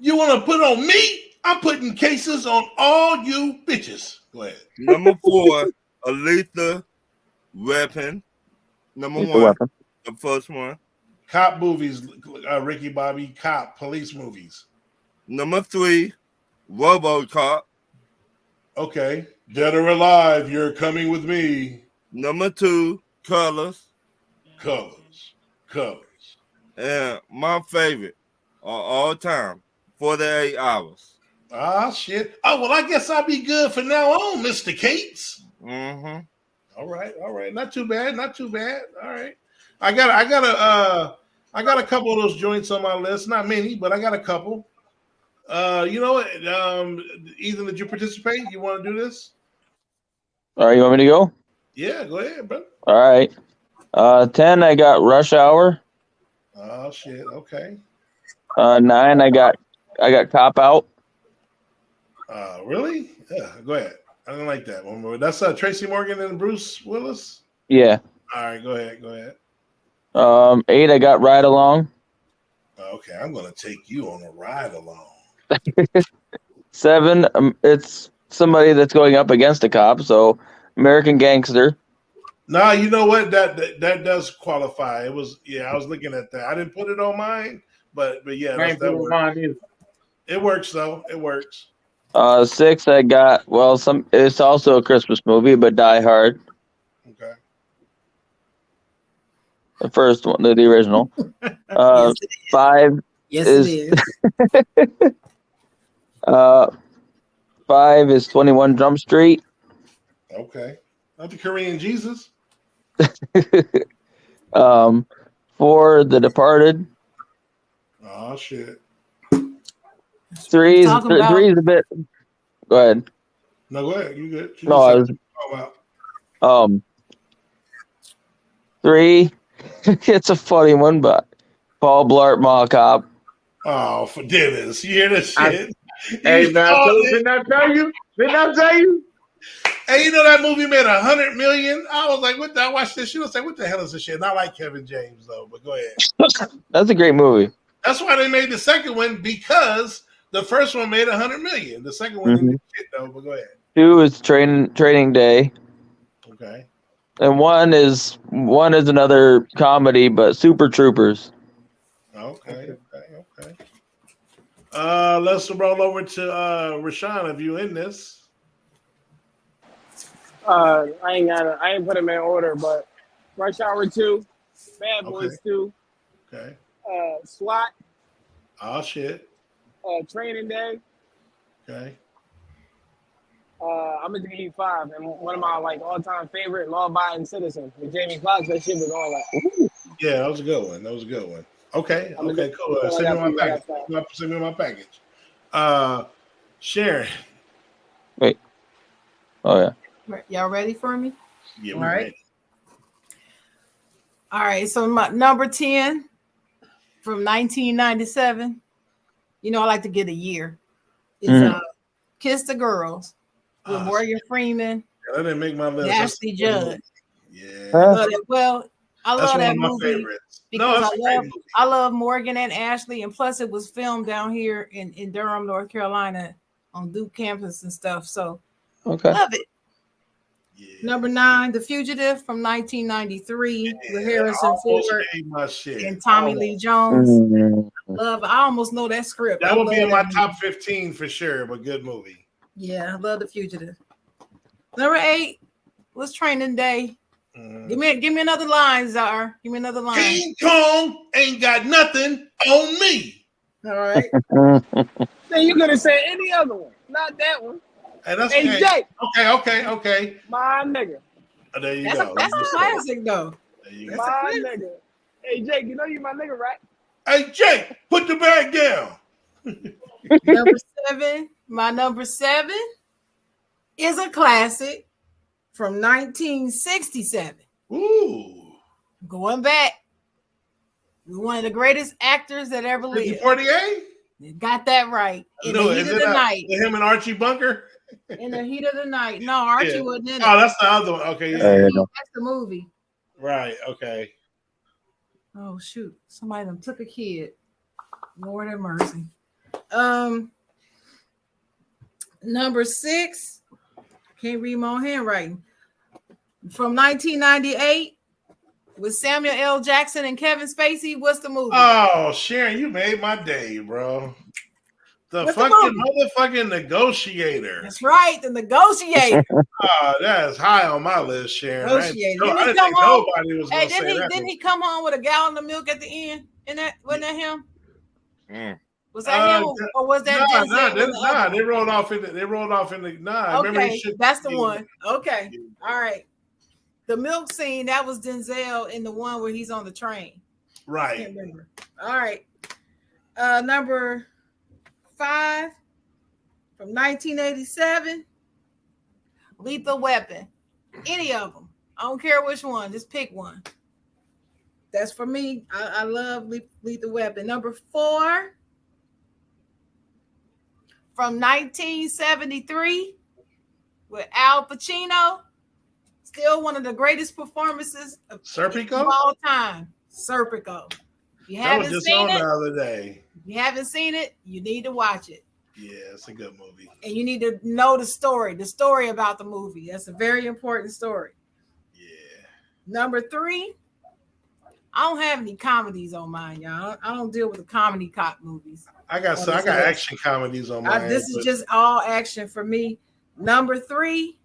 You want to put on me? I'm putting cases on all you bitches. Go ahead. Number 4, A Lethal Weapon. Number 1, the first one. Cop movies, Ricky Bobby. Cop police movies. Number 3, RoboCop. Okay. Dead or alive, you're coming with me. Number 2, Colors. Colors. And my favorite of all time, 48 Hours. Ah, shit. Oh, well, I guess I'll be good for now on, Mr. Cates. Mm-hmm. All right. Not too bad. All right. I got a couple of those joints on my list. Not many, but I got a couple. You know what? Ethan, did you participate? You want to do this? All right, you want me to go? Yeah, go ahead, bro. All right. 10, I got Rush Hour. Oh shit. Okay. 9, I got Cop Out. Really? Yeah. Go ahead. I don't like that one more. That's Tracy Morgan and Bruce Willis. Yeah. All right. Go ahead. 8, I got Ride Along. Okay, I'm gonna take you on a ride along. 7, it's somebody that's going up against a cop, so American Gangster. Nah, you know what? That does qualify. It was I was looking at that. I didn't put it on mine, but yeah, that works. It works though. It works. 6, I got it's also a Christmas movie, but Die Hard. Okay. The first one, the original. 5 Yes, it is. 5 is 21 Jump Street. Okay. Not the Korean Jesus. 4, The Departed. Oh shit. 3 is a bit. Go ahead. No, go ahead. You good? No, I was. 3. It's a funny one, but Paul Blart Mall Cop. Oh, for Dennis. You hear this shit? Hey, man, didn't I tell you? Hey, you know that movie made $100 million? I was like, what the? I watched this shit. I was like, what the hell is this shit? Not like Kevin James, though, but go ahead. That's a great movie. That's why they made the second one, because the first one made $100 million. The second one didn't shit, though, but go ahead. 2 is Training Day. Okay. And 1 is another comedy, but Super Troopers. Okay. Let's roll over to Rashawn. If you in this? I ain't put them in order, but Rush Hour 2, Bad Boys 2, Okay. SWAT, Oh shit. Training Day. Okay. I'm gonna give you 5, and one of my all-time favorite, Law Abiding Citizen with Jamie Foxx. That shit was all like, ooh. Yeah, that was a good one. Okay, cool. Send me my package. Sharon. Wait. Oh yeah. Y'all ready for me? Yeah, all right. Ready. All right. So my number 10 from 1997. You know, I like to get a year. It's Kiss the Girls with Morgan Freeman. That didn't make my list. Ashley Judd. Yeah. I love that movie because I love Morgan and Ashley, and plus it was filmed down here in Durham, North Carolina, on Duke campus and stuff. So love it. Yeah. Number 9, The Fugitive from 1993 with Harrison Ford and Tommy Lee Jones. Love. I almost know that script. That would be in my top 15 for sure, but good movie. Yeah, I love The Fugitive. Number 8 was Training Day. Give me another line, Czar. Give me another line. King Kong ain't got nothing on me. All right. Then you could have said any other one, not that one. Hey, that's hey, Jake. Okay. My nigga. Oh, there you go. That's a classic, though. My nigga. Hey, Jake, you know you my nigga, right? Hey, Jake, put the bag down. Number 7. My number 7 is a classic from 1967. Ooh. Going back. One of the greatest actors that ever lived. 48? Got that right. In the heat of the night. Him and Archie Bunker? In the heat of the night. No, Archie wasn't in it. Oh, that's the other one. Okay, that's the movie. Right, okay. Oh, shoot. Somebody done took a kid. Lord have mercy. Number 6. Can't read my own handwriting. From 1998 with Samuel L. Jackson and Kevin Spacey. What's the movie? Oh, Sharon, you made my day, bro. The motherfucking Negotiator. That's right, the Negotiator. That's high on my list, Sharon. Negotiator. I didn't think nobody was going to say that. Didn't he come home with a gallon of milk at the end? Wasn't that him? Was that him, or was that Denzel? They rolled off in the. Okay, that's the one. Okay, all right. The milk scene, that was Denzel in the one where he's on the train. Right. I can't remember. All right. Number 5 from 1987. Lethal Weapon. Any of them. I don't care which one. Just pick one. That's for me. I love Lethal Weapon. Number 4 from 1973 with Al Pacino. Still one of the greatest performances of all time. Serpico. If you haven't seen it, the other day. If you haven't seen it, you need to watch it. Yeah, it's a good movie. And you need to know the story about the movie. That's a very important story. Yeah. Number 3, I don't have any comedies on mine, y'all. I don't deal with the comedy cop movies. I got action comedies on mine. This is just all action for me. Number 3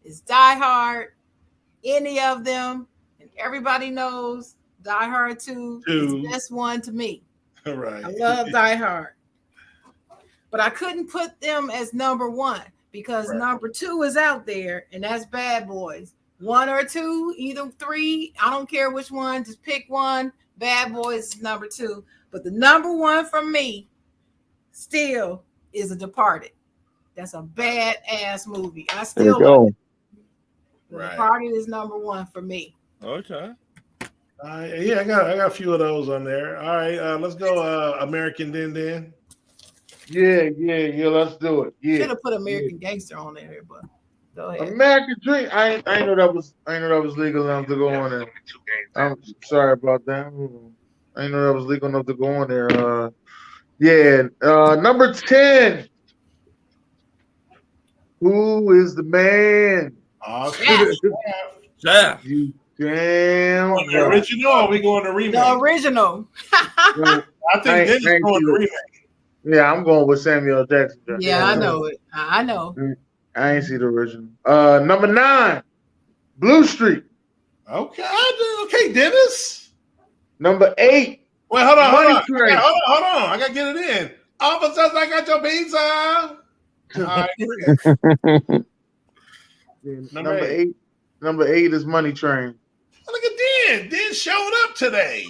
is Die Hard. Any of them, and everybody knows Die Hard 2 is the best one to me. Right. I love Die Hard. But I couldn't put them as number 1 because number 2 is out there, and that's Bad Boys. 1 or 2, either 3, I don't care which one, just pick one. Bad Boys is number 2. But the number 1 for me still is A Departed. That's a badass movie. I still love it. The Departed is number 1 for me. Okay. Yeah, I got a few of those on there. All right, let's go American Din. Yeah, let's do it. Yeah. Should have put American Gangster on there, but go ahead. American Dream. I know that was legal enough to go on there. I'm sorry about that. I know that was legal enough to go on there. Number 10. Who is the man? Yeah. You damn. The original, or we going to remake? The original. I think Dennis going to remake. Yeah, I'm going with Samuel Jackson. Yeah, I know it. I know. I ain't see the original. Number 9, Blue Street. Okay, Dennis. Number 8. Wait, hold on. I gotta get it in. Officers, I got your pizza. All right. Number 8 is Money Train. Look at Dan. Dan showed up today.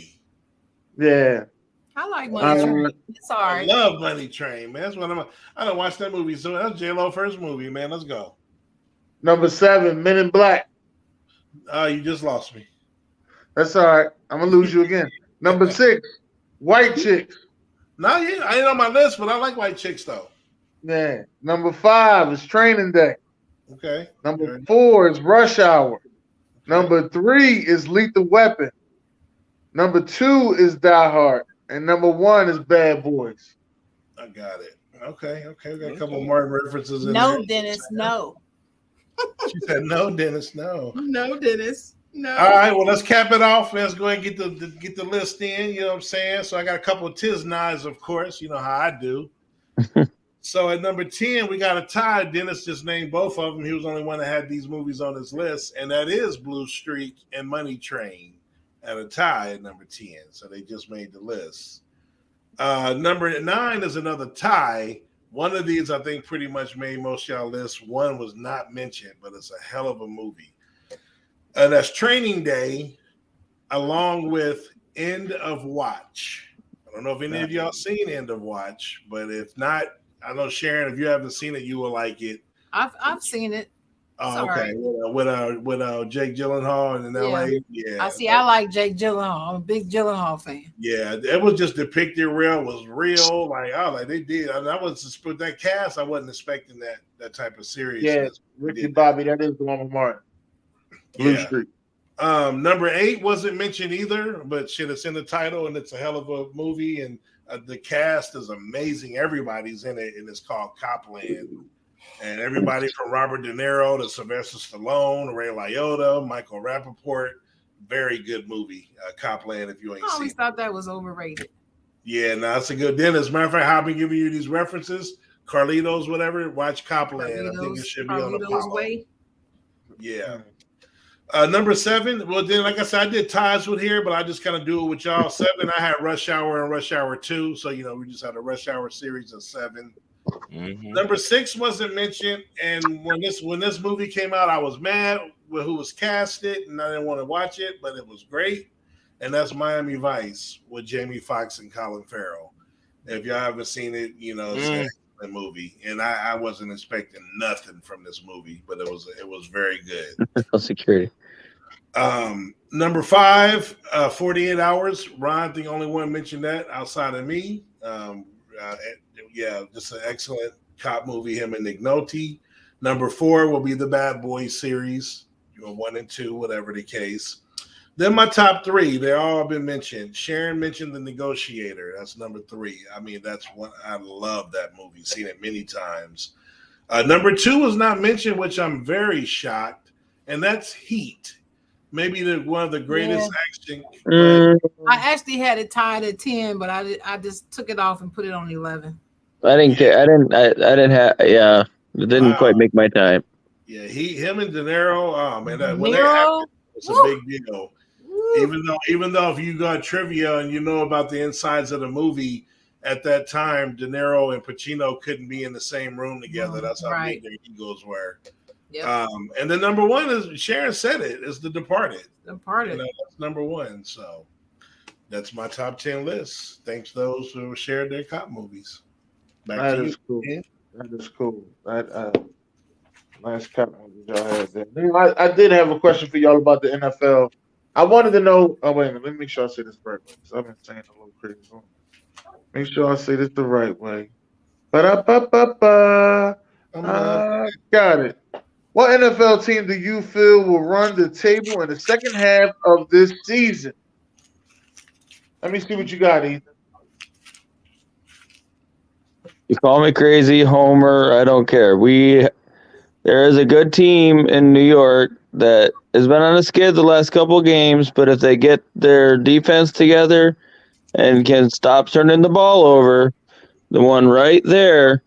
Yeah. I like Money Train. It's all right. I love Money Train, man. That's what I don't watch that movie. So that's J-Lo first movie, man. Let's go. Number 7, Men in Black. You just lost me. That's all right. I'm gonna lose you again. Number 6, White Chicks. No, yeah, I ain't on my list, but I like White Chicks though. Yeah. Number 5 is Training Day. Okay. Number 4 is Rush Hour. Okay. Number 3 is Lethal Weapon. Number 2 is Die Hard. And number 1 is Bad Boys. I got it. Okay. We got a couple more references in there. No, Dennis, no. She said, no, Dennis, no. No, Dennis, no. All right, well, let's cap it off. Let's go ahead and get the list in. You know what I'm saying? So I got a couple of Tiznais, of course. You know how I do. So at number 10, we got a tie. Dennis just named both of them. He was the only one that had these movies on his list, and that is Blue Streak and Money Train at a tie at number 10. So they just made the list. Number 9 is another tie. One of these, I think, pretty much made most of y'all lists. One was not mentioned, but it's a hell of a movie. That's Training Day, along with End of Watch. I don't know if any of y'all seen End of Watch, but if not, I know, Sharon, if you haven't seen it, you will like it. I've seen it. Oh, okay. With Jake Gyllenhaal in LA. Yeah. I like Jake Gyllenhaal. I'm a big Gyllenhaal fan. Yeah, it was just depicted was real. Like they did. I was with that cast, I wasn't expecting that type of seriousness. Yeah, Ricky Bobby, that is the one with Martin. Blue Street. Number 8 wasn't mentioned either, but shit, it's in the title and it's a hell of a movie, and the cast is amazing. Everybody's in it, and it's called Copland. And everybody from Robert De Niro to Sylvester Stallone, Ray Liotta, Michael Rappaport. Very good movie, Copland, if you ain't seen it. I always thought that was overrated. Yeah, no, that's a good. Then, as a matter of fact, I've been giving you these references. Carlitos, whatever. Watch Copland. I think it should be on Apollo. Way. Yeah. Number 7. Well, then, like I said, I did ties with here, but I just kind of do it with y'all. 7, I had Rush Hour and Rush Hour 2. So, we just had a Rush Hour series of 7. Mm-hmm. Number 6 wasn't mentioned. And when this movie came out, I was mad with who was casted, and I didn't want to watch it, but it was great. And that's Miami Vice with Jamie Foxx and Colin Farrell. If y'all haven't seen it, it's an excellent movie. And I wasn't expecting nothing from this movie, but it was very good. Security. Number 5, 48 Hours. Ron, the only one mentioned that outside of me. Just an excellent cop movie, him and Nick Nolte. Number 4 will be the Bad Boys series, 1 and 2, whatever the case. Then my top 3, they all been mentioned. Sharon mentioned The Negotiator. That's number 3. I mean, that's one. I love that movie. Seen it many times. Number 2 was not mentioned, which I'm very shocked, and that's Heat. Maybe one of the greatest action. I actually had it tied at 10, but I just took it off and put it on 11. I didn't care. I didn't have. Yeah, it didn't quite make my time. Yeah, him and De Niro. Oh man, when they happened, it's a big deal. Even though if you got trivia and you know about the insides of the movie, at that time, De Niro and Pacino couldn't be in the same room together. That's how big their egos were. Yep. And then number 1 is Sharon said it is The Departed. Departed. That's number 1. So that's my top 10 list. Thanks to those who shared their cop movies. That is cool. That is cool. Nice cop movies y'all had there. I did have a question for y'all about the NFL. I wanted to know. Oh wait a minute. Let me make sure I say this right way. I've been saying a little crazy. Make sure I say this the right way. Got it. What NFL team do you feel will run the table in the second half of this season? Let me see what you got, Ethan. You call me crazy, Homer. I don't care. There is a good team in New York that has been on a skid the last couple of games, but if they get their defense together and can stop turning the ball over, the one right there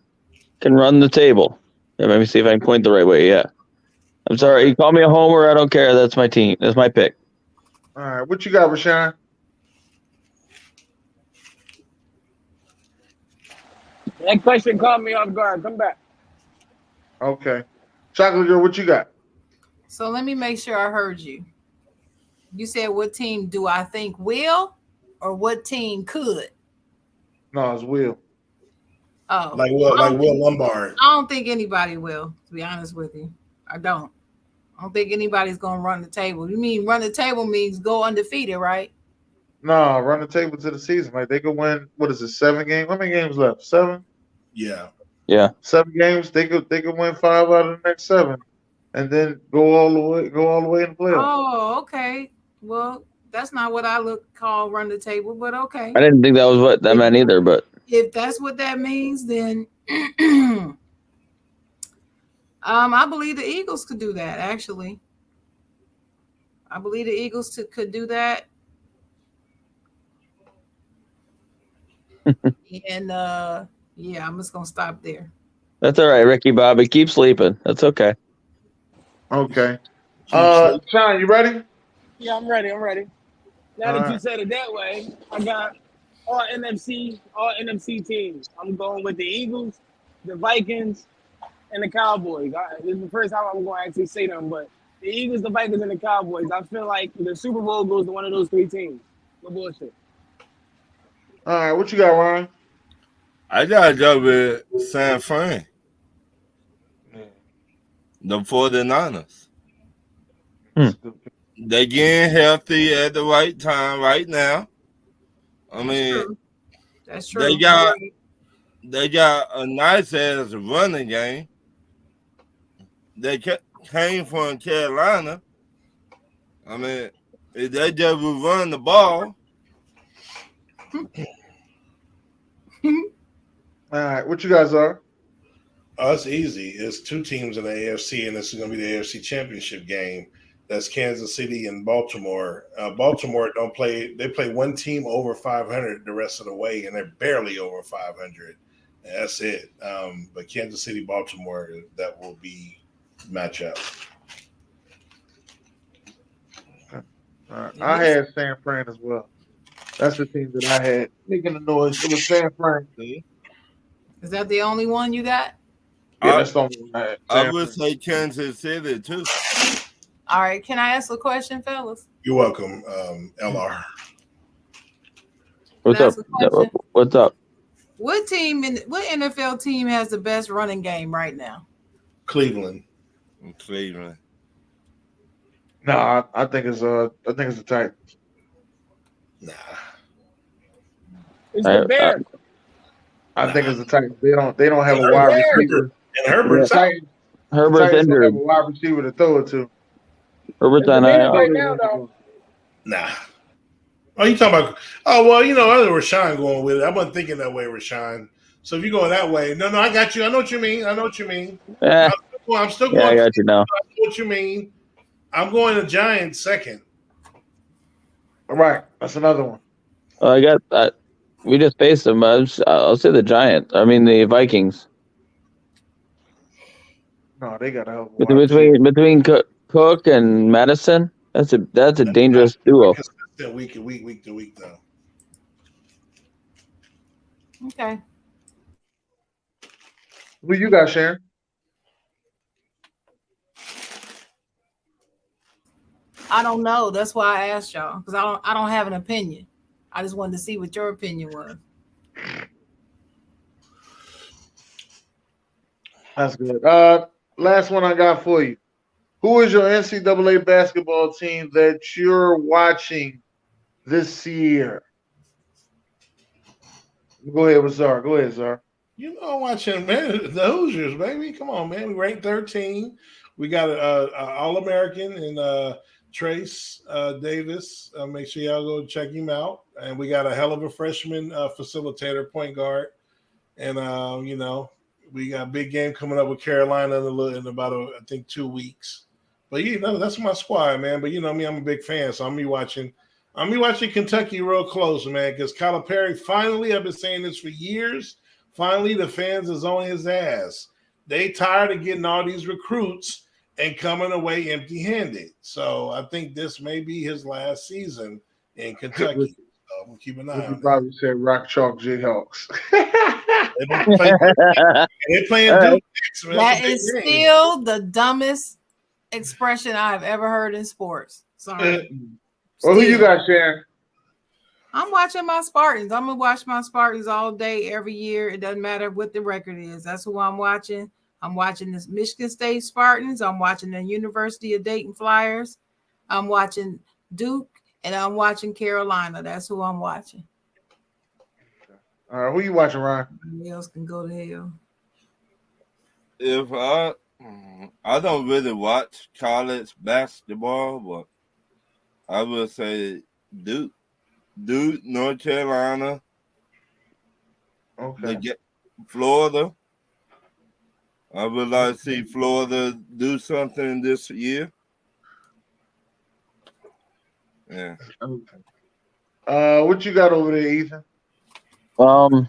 can run the table. Let me see if I can point the right way. Yeah. I'm sorry. You call me a homer. I don't care. That's my team. That's my pick. All right. What you got, Rashawn? That question caught me off guard. Come back. Okay. Chocolate Girl, what you got? So let me make sure I heard you. You said what team do I think will or what team could? No, it's will. Oh. Like Will Lombard. I don't think anybody will, to be honest with you. I don't think anybody's going to run the table. You mean run the table means go undefeated, right? No, run the table to the season. Like they could win, what is it, 7 games? How many games left? 7? Yeah. 7 games. They could win 5 out of the next 7. And then go all the way in the playoffs. Oh, okay. Well, that's not what I call run the table, but okay. I didn't think that was what that meant either, but if that's what that means, then I believe the Eagles could do that, actually. I believe the Eagles could do that. And I'm just gonna stop there. That's all right, Ricky Bobby. Keep sleeping. That's okay. Okay. Sean, you ready? Yeah, I'm ready. Now that you said it that way, I got all NFC teams. I'm going with the Eagles, the Vikings, and the Cowboys. This is the first time I'm going to actually say them, but the Eagles, the Vikings, and the Cowboys. I feel like the Super Bowl goes to one of those 3 teams. No bullshit. All right, what you got, Ryan? I gotta go with San Fran. The 49ers. They getting healthy at the right time right now. I mean, that's true. They got a nice ass running game. They came from Carolina. I mean, if they just would run the ball. All right, what you guys are? Oh, it's easy. It's 2 teams in the AFC, and this is going to be the AFC Championship game. That's Kansas City and Baltimore. Baltimore don't play. They play one team over 500 the rest of the way, and they're barely over 500. And that's it. But Kansas City, Baltimore, that will be matchup. I had San Fran as well. That's the team that I had making the noise. It was San Fran. Is that the only one you got? Yeah, that's the only one I had. I would say Kansas City too. All right. Can I ask a question, fellas? You're welcome, LR. What's up? What's up? What NFL team has the best running game right now? Cleveland. Cleveland. No, I think it's the Titans. Nah. It's the Bears. I think it's the Titans. They don't have a wide receiver. And Herbert's injured. Have a wide receiver to throw it to. Herbert's on right now, though. Nah. Oh, you talking about? Oh, well, other Rashawn going with it. I wasn't thinking that way, Rashawn. So if you're going that way, no, I got you. I know what you mean. Yeah. I'm still going. Yeah, I got you now. I know what you mean. I'm going to Giants second. All right, that's another one. I got. We just faced them. I'll say the Giants. I mean the Vikings. No, they got to help. Between Cook and Madison, that's a dangerous duo. Week to week, though. Okay. Who you got, Sharon? I don't know. That's why I asked y'all, because I don't have an opinion. I just wanted to see what your opinion was. That's good. Last one I got for you. Who is your NCAA basketball team that you're watching this year? Go ahead with Czar. Go ahead, Czar. I'm watching, man, the Hoosiers, baby. Come on, man. We ranked 13. We got an All-American in Trace Davis. Make sure y'all go check him out. And we got a hell of a freshman facilitator, point guard. And, we got a big game coming up with Carolina in about, I think, 2 weeks. But, that's my squad, man. But, me, I'm a big fan. So I'm be watching Kentucky real close, man, because Calipari finally, I've been saying this for years, finally the fans is on his ass. They tired of getting all these recruits and coming away empty-handed. So I think this may be his last season in Kentucky. So we'll keep an eye on it. Probably say Rock Chalk Jayhawks. They're playing Duke. That is still the dumbest expression I've ever heard in sports. Sorry. Well, who you got, Sharon? I'm watching my Spartans. I'm going to watch my Spartans all day, every year. It doesn't matter what the record is. That's who I'm watching. I'm watching the Michigan State Spartans. I'm watching the University of Dayton Flyers. I'm watching Duke, and I'm watching Carolina. That's who I'm watching. All right, who you watching, Ryan? Somebody else can go to hell. If I don't really watch college basketball, but I would say Duke, North Carolina, okay, Florida. I would like to see Florida do something this year. Yeah. Okay. What you got over there, Ethan? Well,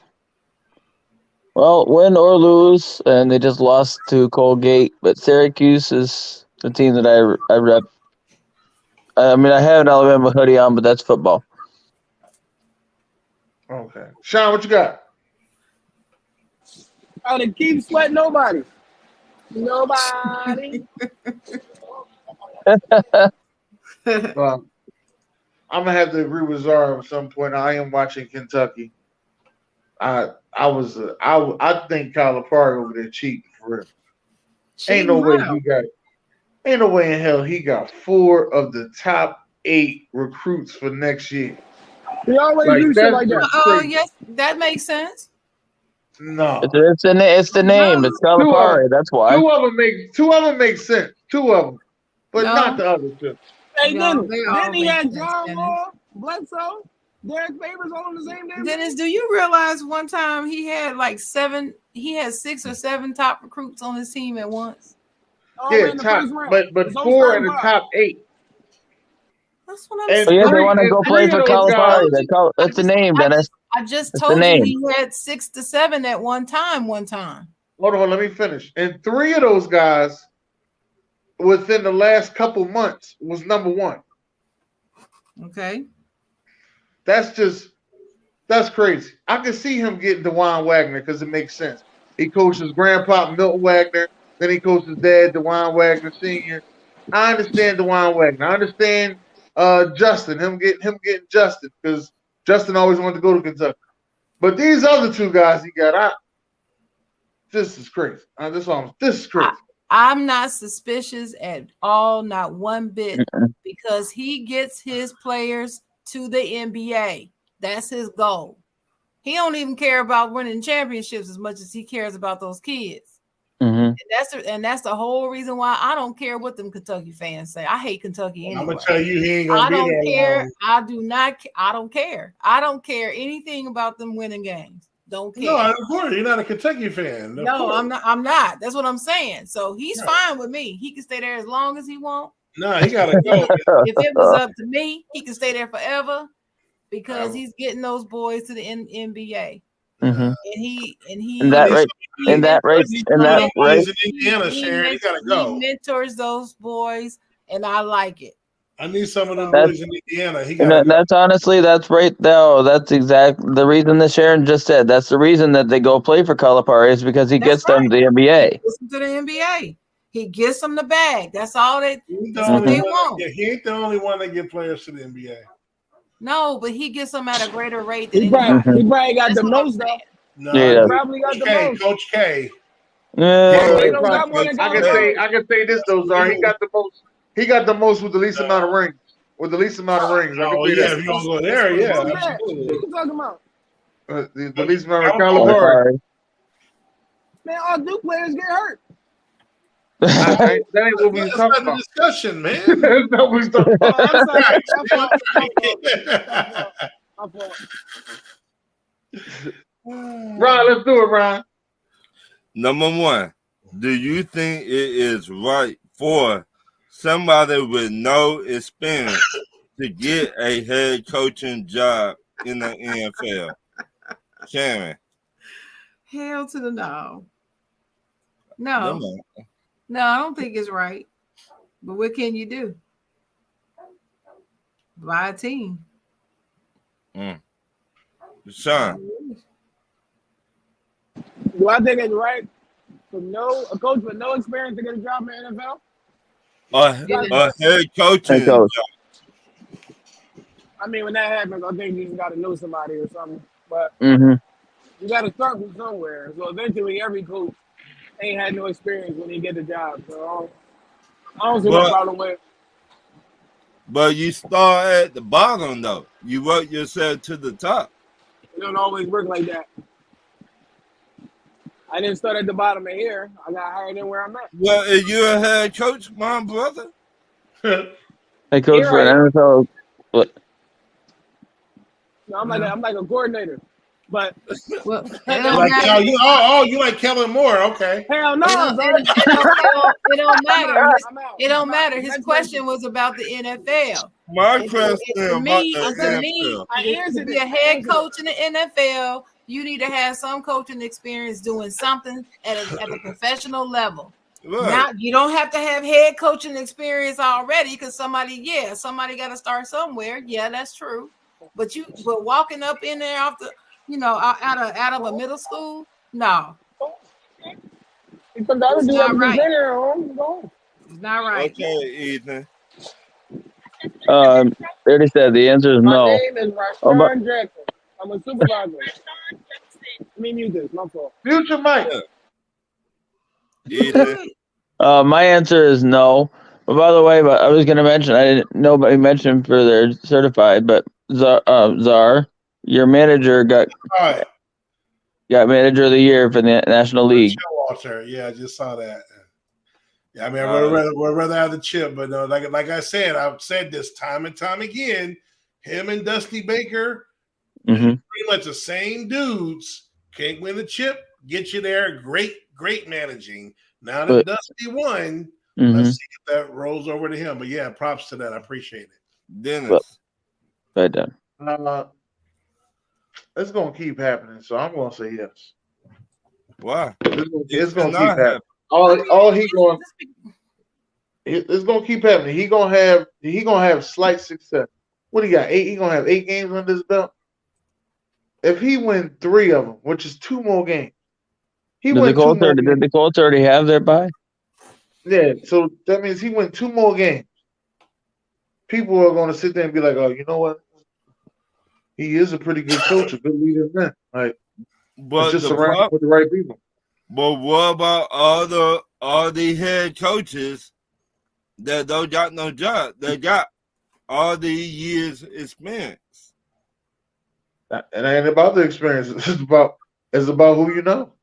win or lose, and they just lost to Colgate, but Syracuse is the team that I rep. I mean, I have an Alabama hoodie on, but that's football. Okay. Sean, what you got? Oh, to keep sweating nobody. Nobody. Well, I'm gonna have to agree with Zara at some point. I am watching Kentucky. I think Calipari over there cheating for real. Ain't no way in hell he got 4 of the top 8 recruits for next year. He always do shit like that. Oh, yes, that makes sense. No, it's the name. It's Calipari. That's why. 2 of them make sense. 2 of them, but not the other 2. Hey, didn't he have John Wall, Bledsoe, Derek Favors all on the same day? Dennis, do you realize one time he had like 7? He had 6 or 7 top recruits on his team at once. Yeah, top, but 4 in the top 8. That's what I'm saying. Oh, yeah, they want to go play for Calipari. That's the name, Dennis. I just told you he had 6 to 7 at one time. Hold on, let me finish. And 3 of those guys within the last couple months was number 1. Okay. That's crazy. I can see him getting DeJuan Wagner because it makes sense. He coached his grandpa, Milton Wagner. Then he coached his dad, DeJuan Wagner Sr. I understand DeJuan Wagner. I understand Justin, him getting Justin because Justin always wanted to go to Kentucky. But these other 2 guys he got, this is crazy. This is crazy. I'm not suspicious at all, not one bit, because he gets his players to the NBA. That's his goal. He don't even care about winning championships as much as he cares about those kids. And that's the whole reason why I don't care what them Kentucky fans say. I hate Kentucky anyway. I'm gonna tell you, he ain't gonna be there. I don't care. I do not. I don't care. I don't care anything about them winning games. Don't care. No, of course you're not a Kentucky fan. No, I'm not. I'm not. That's what I'm saying. So he's fine with me. He can stay there as long as he wants. No, he gotta go. If it was up to me, he can stay there forever because he's getting those boys to the NBA. And that race, Indiana, Sharon, you gotta go. He mentors those boys, and I like it. I need some of them boys in Indiana. That's honestly, that's right though. That's exactly the reason that Sharon just said. That's the reason that they go play for Calipari is because he gets them to the NBA. He gets them to the NBA. He gets them the bag. That's all they want. Yeah, he ain't the only one that get players to the NBA. No, but he gets them at a greater rate than he probably got the most though. No, he probably got the most. Coach K. I can say this though, Zar. He got the most. He got the most with the least amount of rings. With the least amount of rings. Oh yeah, if you don't go there, yeah. What you talking about? The least amount of Calipari. Man, all Duke players get hurt. That ain't what we was talking about. Discussion, man. That's not what we was talking about. Ron, let's do it, Ron. Number 1, do you think it is right for somebody with no experience to get a head coaching job in the NFL? Sharon. Hell to the no. No, I don't think it's right. But what can you do? Buy a team. Sean. Do I think it's right for a coach with no experience to get a job in the NFL? A head coaching job. I mean, when that happens, I think you just got to know somebody or something. But you got to start from somewhere. So eventually, every coach ain't had no experience when he get the job. So I don't see no problem with it. But you start at the bottom, though. You work yourself to the top. It don't always work like that. I didn't start at the bottom of here. I got hired in where I'm at. Well, are you a head coach, my brother? Hey, coach for an NFL. What? No, I'm like a coordinator. But you like Kellen Moore? Okay. Hell no. It don't matter. It don't matter. His question was about the NFL. My question to me, to be a head coach in the NFL, you need to have some coaching experience doing something at a professional level. Right. Now, you don't have to have head coaching experience already because somebody got to start somewhere. Yeah, that's true. But walking up in there after, out of a middle school, no. It's not right. It's not right. Okay, Ethan. They already said the answer is no. My name is Rashawn Jackson. I'm a supervisor. Let me mute this. My fault. Future Mike. My answer is no. But by the way, I was going to mention, nobody mentioned for their certified, but Czar, your manager got manager of the year for the National League. Walter, yeah, I just saw that. Yeah, I mean, we'd rather have the chip, but no, like I said, I've said this time and time again. Him and Dusty Baker, pretty much the same dudes. Can't win the chip, get you there. Great managing. Now that Dusty won, let's see if that rolls over to him. But yeah, props to that. I appreciate it. Dennis. Right then. It's gonna keep happening, so I'm gonna say yes. Why? It's gonna keep happening. It's gonna keep happening. He gonna have slight success. What he got? 8. He gonna have 8 games under his belt. If he win 3 of them, which is 2 more games, Did the Colts already have their bye? Yeah, so that means he win 2 more games. People are gonna sit there and be like, "Oh, you know what? He is a pretty good coach, a good leader, man." Like, but just surround him with the right people. But what about all the head coaches that don't got no job? They got all the years experience. It ain't about the experience. It's about who you know.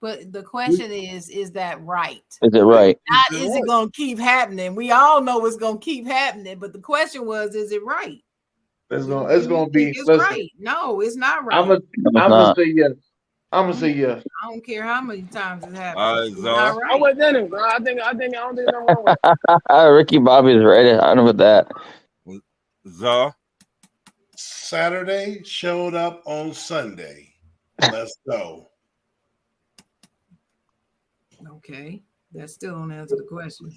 But the question is that right? Is it right? Not is it going to keep happening? We all know it's going to keep happening, but the question was, is it right? It's gonna be. It's right. No, it's not right. I'm gonna say yes. I'm gonna say yes. I don't care how many times it happens. It's not right. I went Dennis, bro. I don't think there's nothing wrong with it. Ricky Bobby's right on with that. Saturday showed up on Sunday. Let's go. Okay, that still don't answer the question.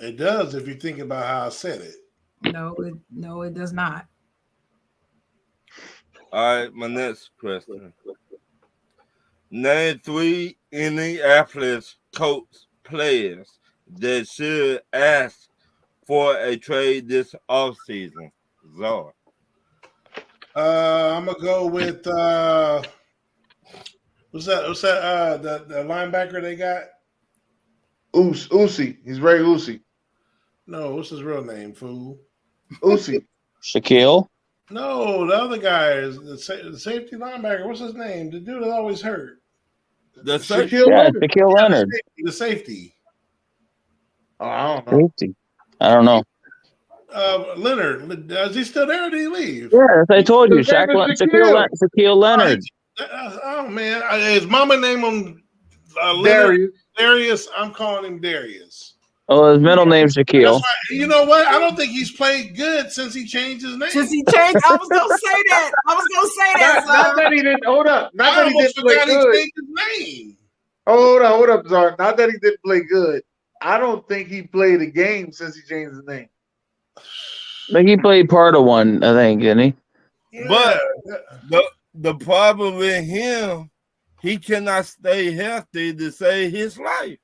It does if you think about how I said it. No, it does not. All right, my next question. Name 3 Indianapolis Colt players that should ask for a trade this offseason. Zar. I'm gonna go with what's that? The linebacker they got? Uzi. He's Ray Uzi. No, what's his real name, fool? Uzi. Shaquille? No, the other guy is the safety linebacker. What's his name? The dude that always hurt. Shaquille Leonard. The safety. Oh, I don't know. Safety. I don't know. Leonard. Is he still there or did he leave? Yeah, I told you. Shaquille Leonard. Oh, man. His mama named him Darius. I'm calling him Darius. Oh, his middle name's Shaquille. You know what? I don't think he's played good since he changed his name. I was gonna say that. Not that he didn't. Hold up. Not that he didn't play good. He changed his name. Hold up, Zar. Not that he didn't play good. I don't think he played a game since he changed his name. Like he played part of one, I think, didn't he? Yeah. But the problem with him, he cannot stay healthy to save his life.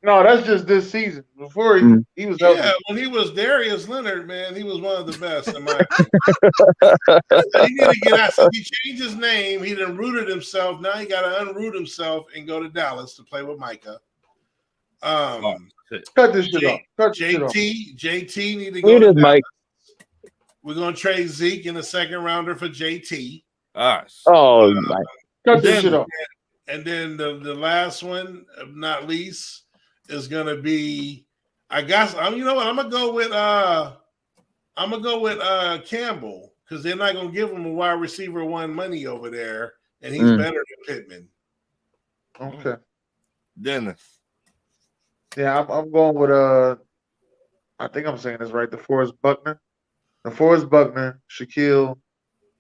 No, that's just this season. Before he was healthy. Yeah, when he was Darius Leonard, man, he was one of the best in my opinion. He need to get out. So he changed his name. He done rooted himself. Now he got to unroot himself and go to Dallas to play with Micah. Cut this shit off. JT need to go to Dallas. Mike. We're gonna trade Zeke in the second rounder for JT. Cut this shit off. And then the last one, not least, is gonna be. I guess you know what I'm gonna go with. Campbell because they're not gonna give him a wide receiver 1 money over there, and he's better than Pittman. Okay, Dennis. Yeah, I'm going with I think I'm saying this right. DeForest Buckner, Shaquille,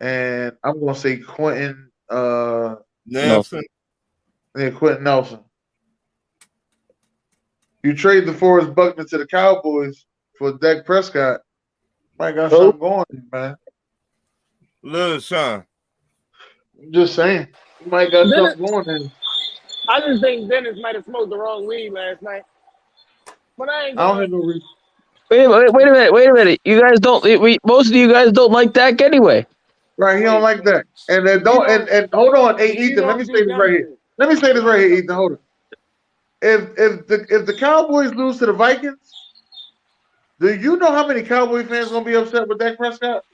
and I'm gonna say Quentin Nelson. Yeah, Quentin Nelson. You trade DeForest Buckner to the Cowboys for Dak Prescott. Might got something going, man. Little Sean. I'm just saying. You might got something going in. I just think Dennis might have smoked the wrong weed last night. But I don't have no reason. Wait a minute. You guys don't. Most of you guys don't like Dak anyway. Right, he don't like that. And then and hold on, hey Ethan. Let me say this right here. Ethan. Hold on. If the Cowboys lose to the Vikings, do you know how many Cowboy fans gonna be upset with Dak Prescott?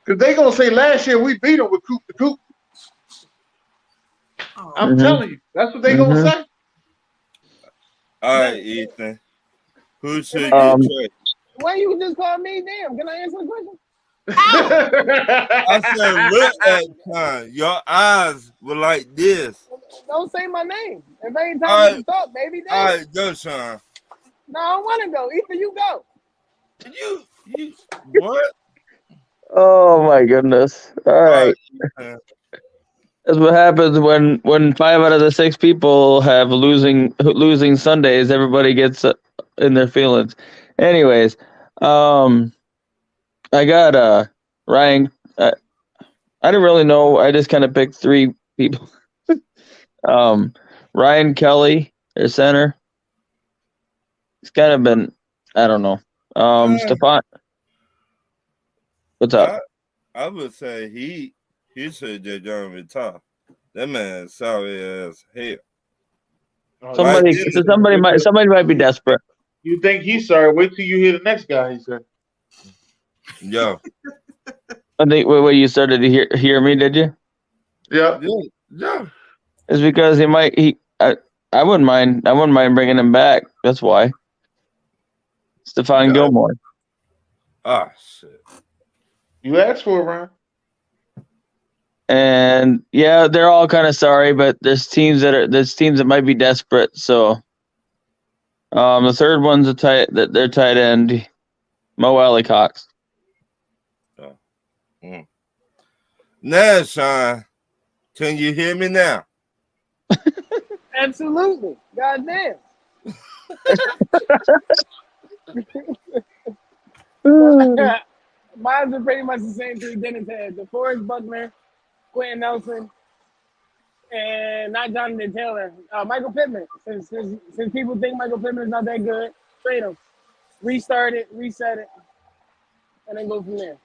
Because they gonna say last year we beat them with Coop to Coop. I'm telling you, that's what they gonna say. All right, Ethan. Who should get traded? Why you just call me? Damn, can I answer the question? I said, look at time. Your eyes were like this. Don't say my name. If ain't time to talk, baby. All right, go, Sean. No, I don't want to go. Ethan, you go. You what? Oh my goodness! All right. That's what happens when 5 out of the 6 people have losing Sundays. Everybody gets in their feelings. Anyways, I got Ryan. I didn't really know. I just kind of picked 3 people. Ryan Kelly, their center. It's kind of been, I don't know. Stephon. What's up? I would say he should just join with top. That man sorry as hell. Somebody might be desperate. You think he's sorry? Wait till you hear the next guy. He said, "Yo." I think wait, you started to hear me? Did you? Yeah. It's because I wouldn't mind. I wouldn't mind bringing him back. That's why. Stephon Gilmore. Ah, shit. You asked for it, Ryan. And yeah, they're all kind of sorry, but there's teams that might be desperate. So, the third one's their tight end, Mo Alley Cox. Now, Sean, can you hear me now? Absolutely. Goddamn. Mine's are pretty much the same 3 Dennis had. DeForest Buckner, Quentin Nelson, and not Jonathan Taylor. Michael Pittman. Since people think Michael Pittman is not that good, trade him. Restart it, reset it, and then go from there.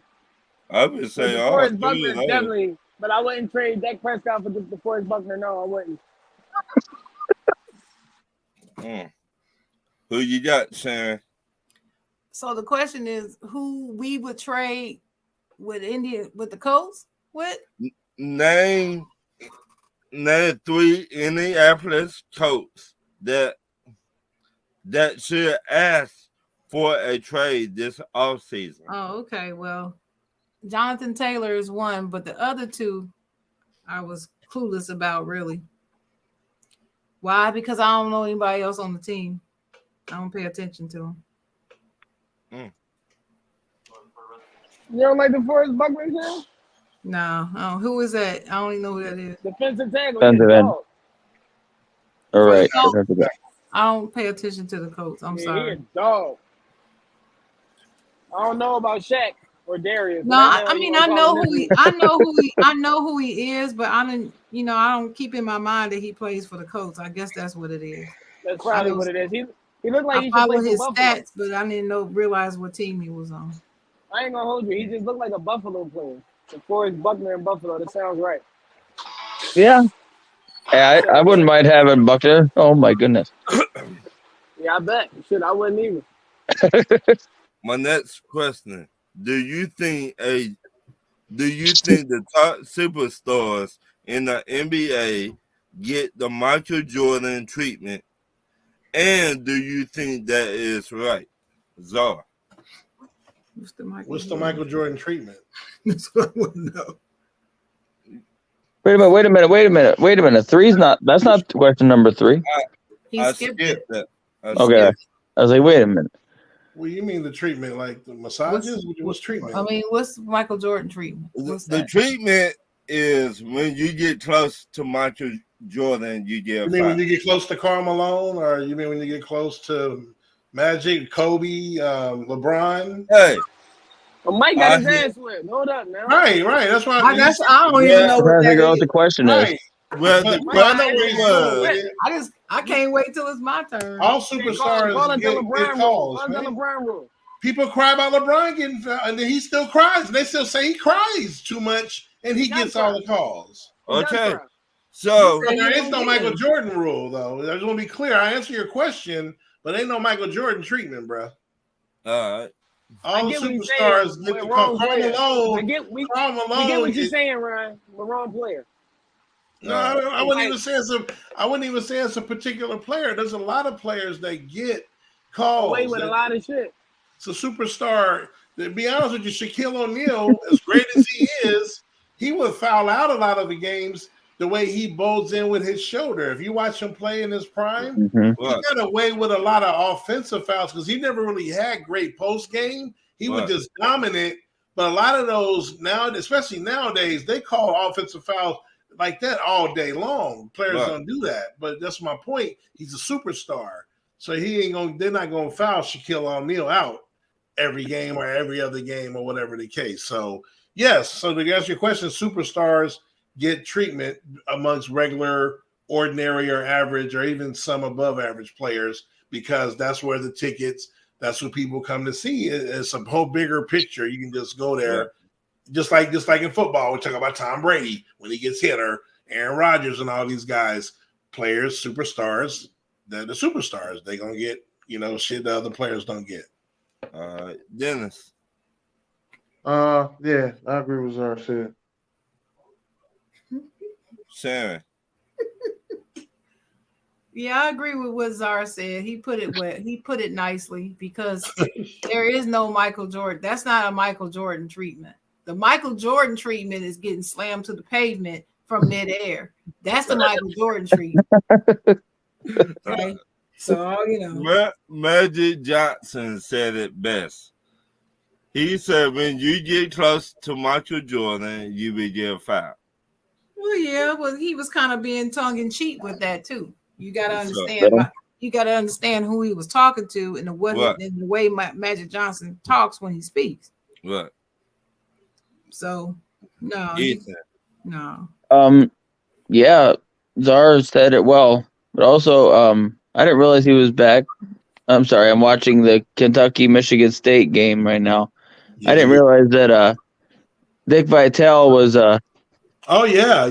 I would say DeForest Buckner definitely, but I wouldn't trade Dak Prescott for DeForest Buckner. No, I wouldn't. Who you got, Sharon? So the question is, who we would trade with the Colts with? Name 3 Indianapolis Colts that should ask for a trade this offseason. Oh, okay. Well, Jonathan Taylor is one, but the other 2 I was clueless about, really. Why? Because I don't know anybody else on the team. I don't pay attention to them. You don't like DeForest Buckner, Sam? No. Oh, who is that? I don't even know who that is. Defensive tackle. Defensive end. All right. I don't pay attention to the Colts. I'm sorry. He a dog. I don't know about Shaq or Darius. No, I know who he is, but I don't keep in my mind that he plays for the Colts. I guess that's what it is. That's probably what it is. He looked like he follow should play his for Buffalo. stats, but I didn't realize what team he was on. I ain't gonna hold you. He just looked like a Buffalo player. DeForest Buckner in Buffalo. That sounds right. Yeah. Hey, I wouldn't mind having Buckner. Oh my goodness. Yeah, I bet. Shit, I wouldn't either. My next question: Do you think the top superstars in the NBA get the Michael Jordan treatment? And do you think that is right? Zara. What's the Michael Jordan treatment? That's what I want to know. Wait a minute. That's not question number 3. I skipped that. Okay. I was like, wait a minute. Well, you mean the treatment, like the massages? What's treatment? I mean, what's Michael Jordan treatment? The treatment is when you get close to Michael Jordan, you get. You mean when you get close to Karl Malone, or you mean when you get close to Magic, Kobe, LeBron? Hey. Well, Mike got his ass whipped. Hold up now. Right. That's why I don't even know what figure out what the question is. Well, I can't wait till it's my turn. All superstars get calls. People cry about LeBron getting fouled, and then he still cries. They still say he cries too much, and he gets all the calls. Okay. So there is no Michael Jordan rule, though. I just want to be clear. I answer your question, but ain't no Michael Jordan treatment, bro. All right. All superstars get the call. Karl Malone. We get what you're saying, Ryan. The wrong player. No, I wouldn't even say it's a particular player. There's a lot of players that get calls. Away with a lot of shit. It's a superstar. To be honest with you, Shaquille O'Neal, as great as he is, he would foul out a lot of the games. the way he bowls in with his shoulder. If you watch him play in his prime, Mm-hmm. he got away with a lot of offensive fouls because he never really had great post game. He was just dominant. But a lot of those now, especially nowadays, they call offensive fouls like that all day long. Players don't do that. But that's my point. He's a superstar. So they're not gonna foul Shaquille O'Neal out every game or every other game or whatever the case. So yes, so to answer your question, superstars get treatment amongst regular, ordinary, or average, or even some above average players because that's where the tickets. That's what people come to see. It's a whole bigger picture. You can just go there, just like in football. We talk about Tom Brady when he gets hit, or Aaron Rodgers and all these guys, players, superstars. They're the superstars. They're gonna get shit the other players don't get. Dennis. Yeah, I agree with Zara said. Sharon. Yeah, I agree with what Zara said. He put it well. He put it nicely because there is no Michael Jordan. That's not a Michael Jordan treatment. The Michael Jordan treatment is getting slammed to the pavement from midair. That's the Michael Jordan treatment. Okay. So, Magic Johnson said it best. He said, when you get close to Michael Jordan, you will get fouled. Well, yeah, he was kind of being tongue-in-cheek with that, too. You got to understand. You got to understand who he was talking to and the way Magic Johnson talks when he speaks. What? So, no. No. Yeah, Zara said it well, but also, I didn't realize he was back. I'm sorry, I'm watching the Kentucky-Michigan State game right now. Yeah. I didn't realize that Dick Vitale was. Oh yeah.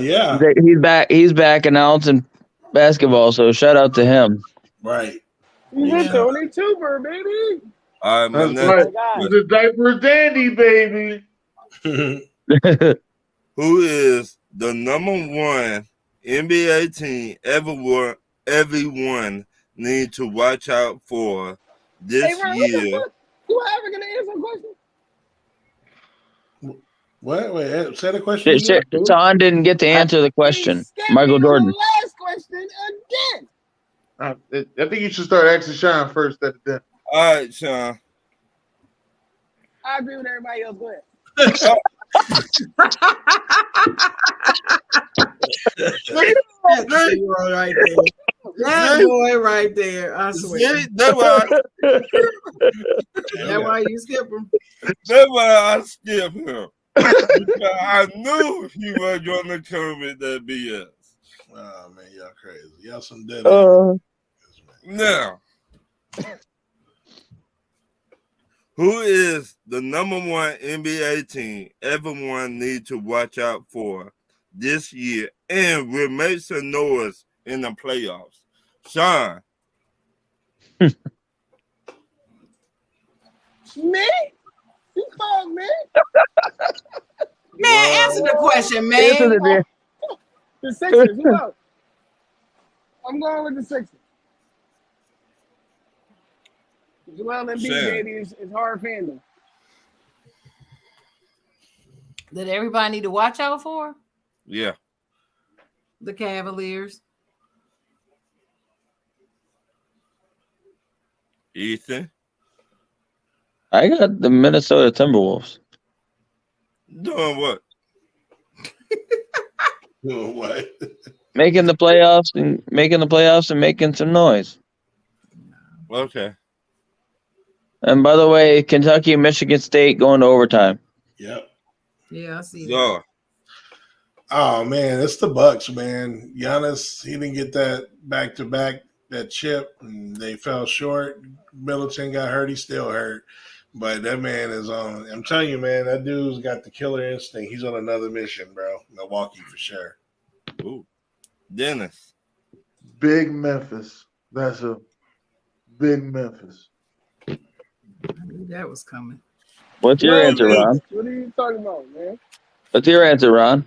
He's back announcing basketball, so shout out to him. Right. He's a Tony Tuber, baby. That's right. He's a diaper dandy, baby. Who is the number one NBA team everyone need to watch out for this year? You ever gonna answer a question? Wait, say the question. Sean didn't get to answer the question. Michael Jordan. The last question again. I think you should start asking Sean first. All right, Sean. I agree with everybody else. Go ahead. That boy right there. I swear. That's why you skip him. That's why I skip him. I knew he was going to come with that BS. Oh man, y'all crazy. Y'all some dead. Now, who is the number one NBA team everyone needs to watch out for this year and will make some noise in the playoffs? Sean. Me? You called me? Man, answer the question, man. The Sixers. Who knows? I'm going with the Sixers. Joel Embiid, baby, is hard fandom. That everybody need to watch out for? Yeah. The Cavaliers. Ethan? I got the Minnesota Timberwolves. Doing what? Doing what? Making the playoffs and making some noise. Okay. And by the way, Kentucky and Michigan State going to overtime. Yep. Yeah, I see that. Oh man, it's the Bucks, man. Giannis, he didn't get that back-to-back, that chip, and they fell short. Middleton got hurt, he's still hurt. But that man is on. I'm telling you, man, that dude's got the killer instinct. He's on another mission, bro. Milwaukee for sure. Ooh. Dennis. Big Memphis. That's a big Memphis. I knew that was coming. What's your answer, Ron? What are you talking about, man? What's your answer, Ron?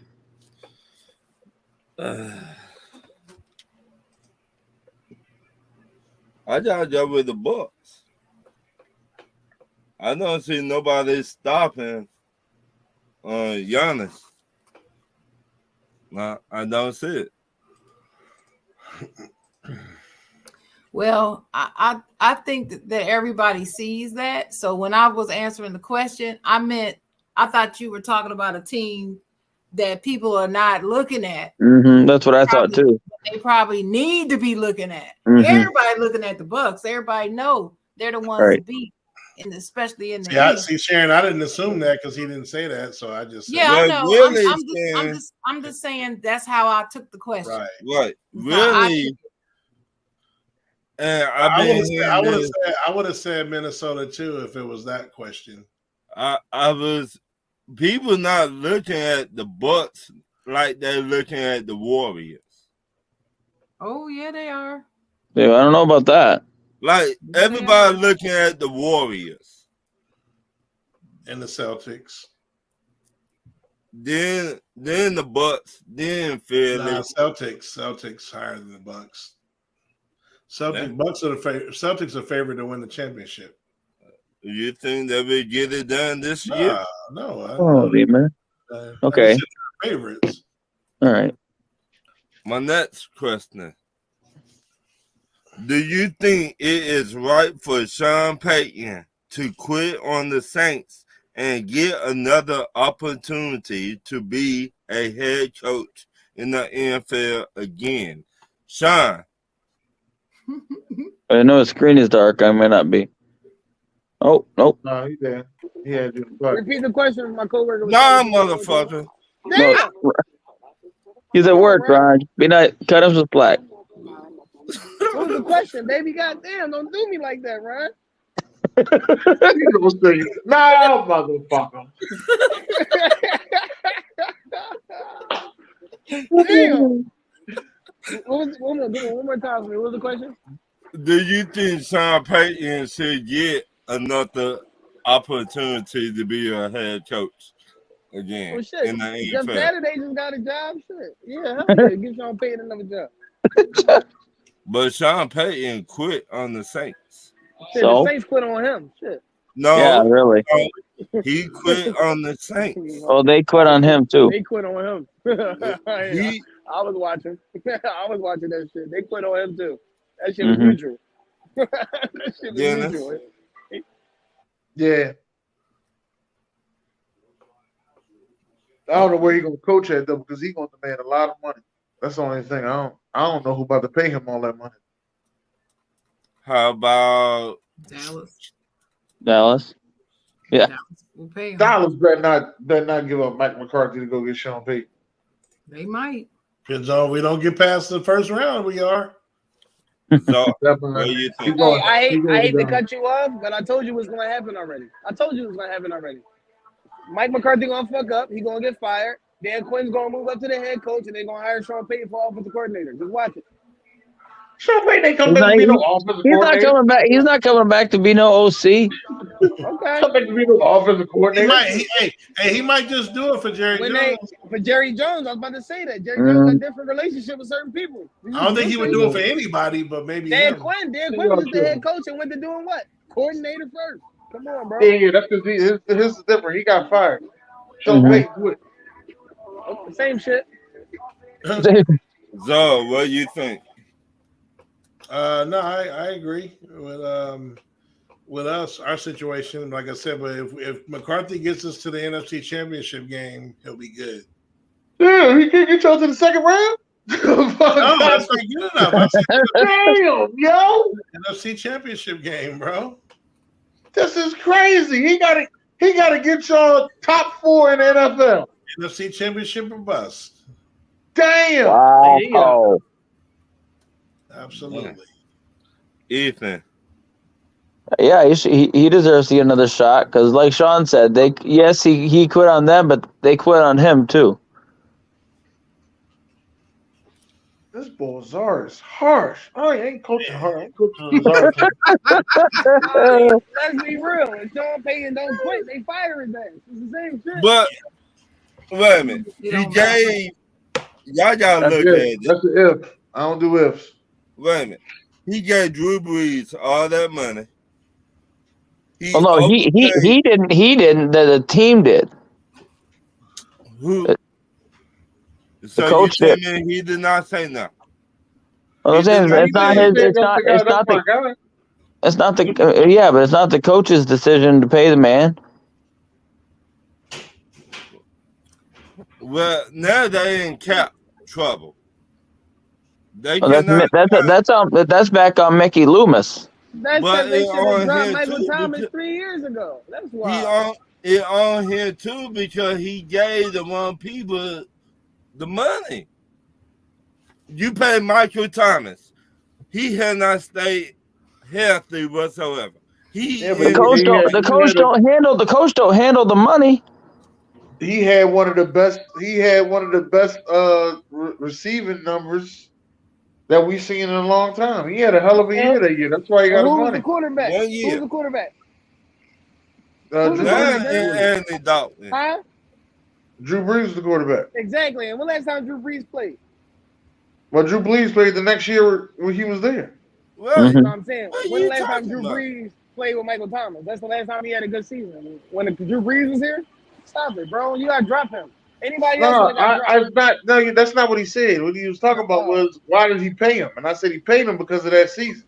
I gotta go with the Bucks. I don't see nobody stopping Giannis. No, I don't see it. Well, I think that everybody sees that. So when I was answering the question, I thought you were talking about a team that people are not looking at. That's what I thought too. They probably need to be looking at. Everybody looking at the Bucks. Everybody know they're the ones to beat, and especially in the East. See, Sharon, I didn't assume that because he didn't say that, so I just said, I know. Really I'm just saying that's how I took the question. Right. Really. And I would have said Minnesota too if it was that question. People not looking at the Bucks like they're looking at the Warriors. Oh yeah, they are. Yeah, I don't know about that. Like everybody looking at the Warriors and the Celtics. Then the Bucks. Then Philly. Celtics higher than the Bucks. Bucks are the favorite. Celtics are favored to win the championship. You think they will get it done this year? No. Man. Okay. Favorites. All right. My next question. Do you think it is right for Sean Payton to quit on the Saints and get another opportunity to be a head coach in the NFL again? Sean. I know his screen is dark. I may not be. Oh, nope. No, he's there. He had you. Repeat the question, my coworker. Nah, motherfucker. No. He's at work, Ron. Be nice. Cut him some slack. What was the question, baby? Goddamn, don't do me like that, Ron. No, motherfucker. Damn. One more time for me. What was the question? Do you think Sean Payton should get another opportunity to be a head coach again in the NFL? Jeff Saturday just got a job. Shit. Yeah, give Sean Payton another job. But Sean Payton quit on the Saints. Shit, the Saints quit on him. Shit. No. Yeah, really. He quit on the Saints. Oh, they quit on him too. They quit on him. I was watching. I was watching that shit. They quit on him too. That shit was neutral. That shit was neutral. Yeah. I don't know where he's gonna coach at though, because he's gonna demand a lot of money. That's the only thing. I don't know who about to pay him all that money. How about Dallas? Yeah. We'll pay him. Dallas better not give up Mike McCarthy to go get Sean Payton. They might. Depends on we don't get past the first round. We are. So, what do you think? I hate to cut you off, but I told you what's going to happen already. Mike McCarthy going to fuck up. He going to get fired. Dan Quinn's going to move up to the head coach, and they're going to hire Sean Payton for offensive coordinator. Just watch it. Sean Payton ain't coming back to be no offensive coordinator. Not coming back. He's not coming back to be no OC. Okay. Coming back to be no offensive coordinator. He might just do it for Jerry Jones. For Jerry Jones, I was about to say that. Jerry Jones has a different relationship with certain people. I don't think he would do it for anybody, but maybe Dan Quinn was the head coach and went to doing what? Coordinator first. Come on, bro. Yeah, that's because his is different. He got fired. Sean Payton do it. Same shit. So, what do you think? No, I agree with us, our situation. Like I said, but if McCarthy gets us to the NFC Championship game, he'll be good. Yeah, he can't get y'all to the second round. No, that's not good enough. Damn, yo, NFC Championship game, bro. This is crazy. He gotta get y'all top 4 in the NFL. NFC Championship or bust. Damn. Wow. Absolutely. Ethan. Yeah, he deserves to get another shot because, like Sean said, he quit on them, but they quit on him too. This Bozar is harsh. I ain't coaching hard. I ain't coaching Bozar. Let's be real. If Sean Payton don't quit, they fire his ass. It's the same shit. But wait a minute. He gave y'all gotta look at it. That's an if. I don't do ifs. Wait a minute. He gave Drew Brees all that money. He didn't. He didn't. The team did. Who? So the coach you tell me he did not say nothing. I'm saying it's not his. It's not the. Yeah, but it's not the coach's decision to pay the man. Well, now they in cap trouble. They That's back on Mickey Loomis. That's because they should have dropped Michael Thomas 3 years ago. That's why. He on here too because he gave the wrong people the money. You pay Michael Thomas. He had not stayed healthy whatsoever. The coach don't handle the money. He had one of the best. Receiving numbers that we've seen in a long time. He had a hell of a year that year. That's why he got the money. Who's the quarterback? 1 year. Who's the quarterback? Andy Dalton. Huh? Drew Brees was the quarterback. Exactly. And when last time Drew Brees played? Well, Drew Brees played the next year when he was there. Well, that's what I'm saying. When the last time Drew Brees played with Michael Thomas? That's the last time he had a good season. When Drew Brees was here? Stop it, bro. You got to drop him. Anybody else? That's not what he said. What he was talking about was why did he pay him? And I said he paid him because of that season.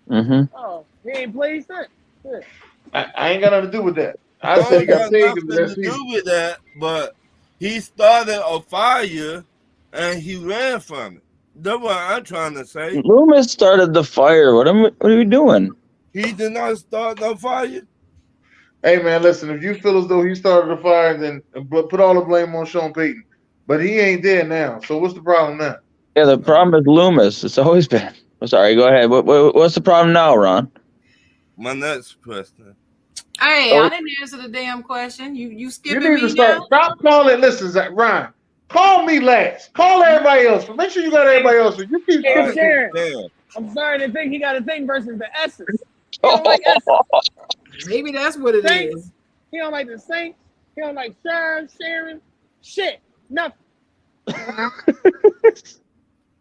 Mm-hmm. Oh, he ain't played since. Yeah. I ain't got nothing to do with that. I said he got paid nothing to do with that, but he started a fire and he ran from it. That's what I'm trying to say. Loomis started the fire. What are we doing? He did not start the fire. Hey man, listen. If you feel as though he started the fire, then put all the blame on Sean Payton. But he ain't there now. So what's the problem now? Yeah, the problem is Loomis. It's always been. I'm sorry. Go ahead. What's the problem now, Ron? My next question. Hey, I didn't answer the damn question. You skipping me now? You need to stop calling. Listen, Zach, Ryan. Call me last. Call everybody else. Make sure you got everybody else. You keep Sharon. I'm sorry to think he got a thing versus the S's. He don't like S's. Maybe that's what it is. He don't like the Saints. He don't like Sharon. Shit. Nothing.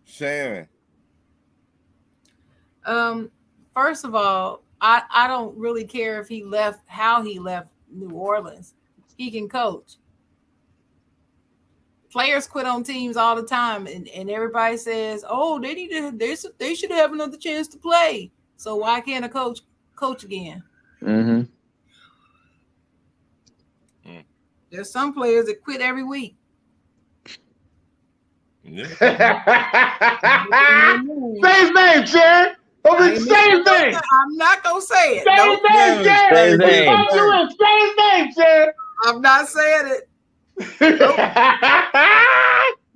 Sharon. First of all, I don't really care if he left, how he left New Orleans. He can coach. Players quit on teams all the time, and everybody says, "Oh, they should have another chance to play." So why can't a coach again? Mm-hmm. There's some players that quit every week. Yeah. Say his name, Sharon. Say his name. I'm not gonna say it. Say his name, Sharon. Say his name, Sharon. I'm not saying it.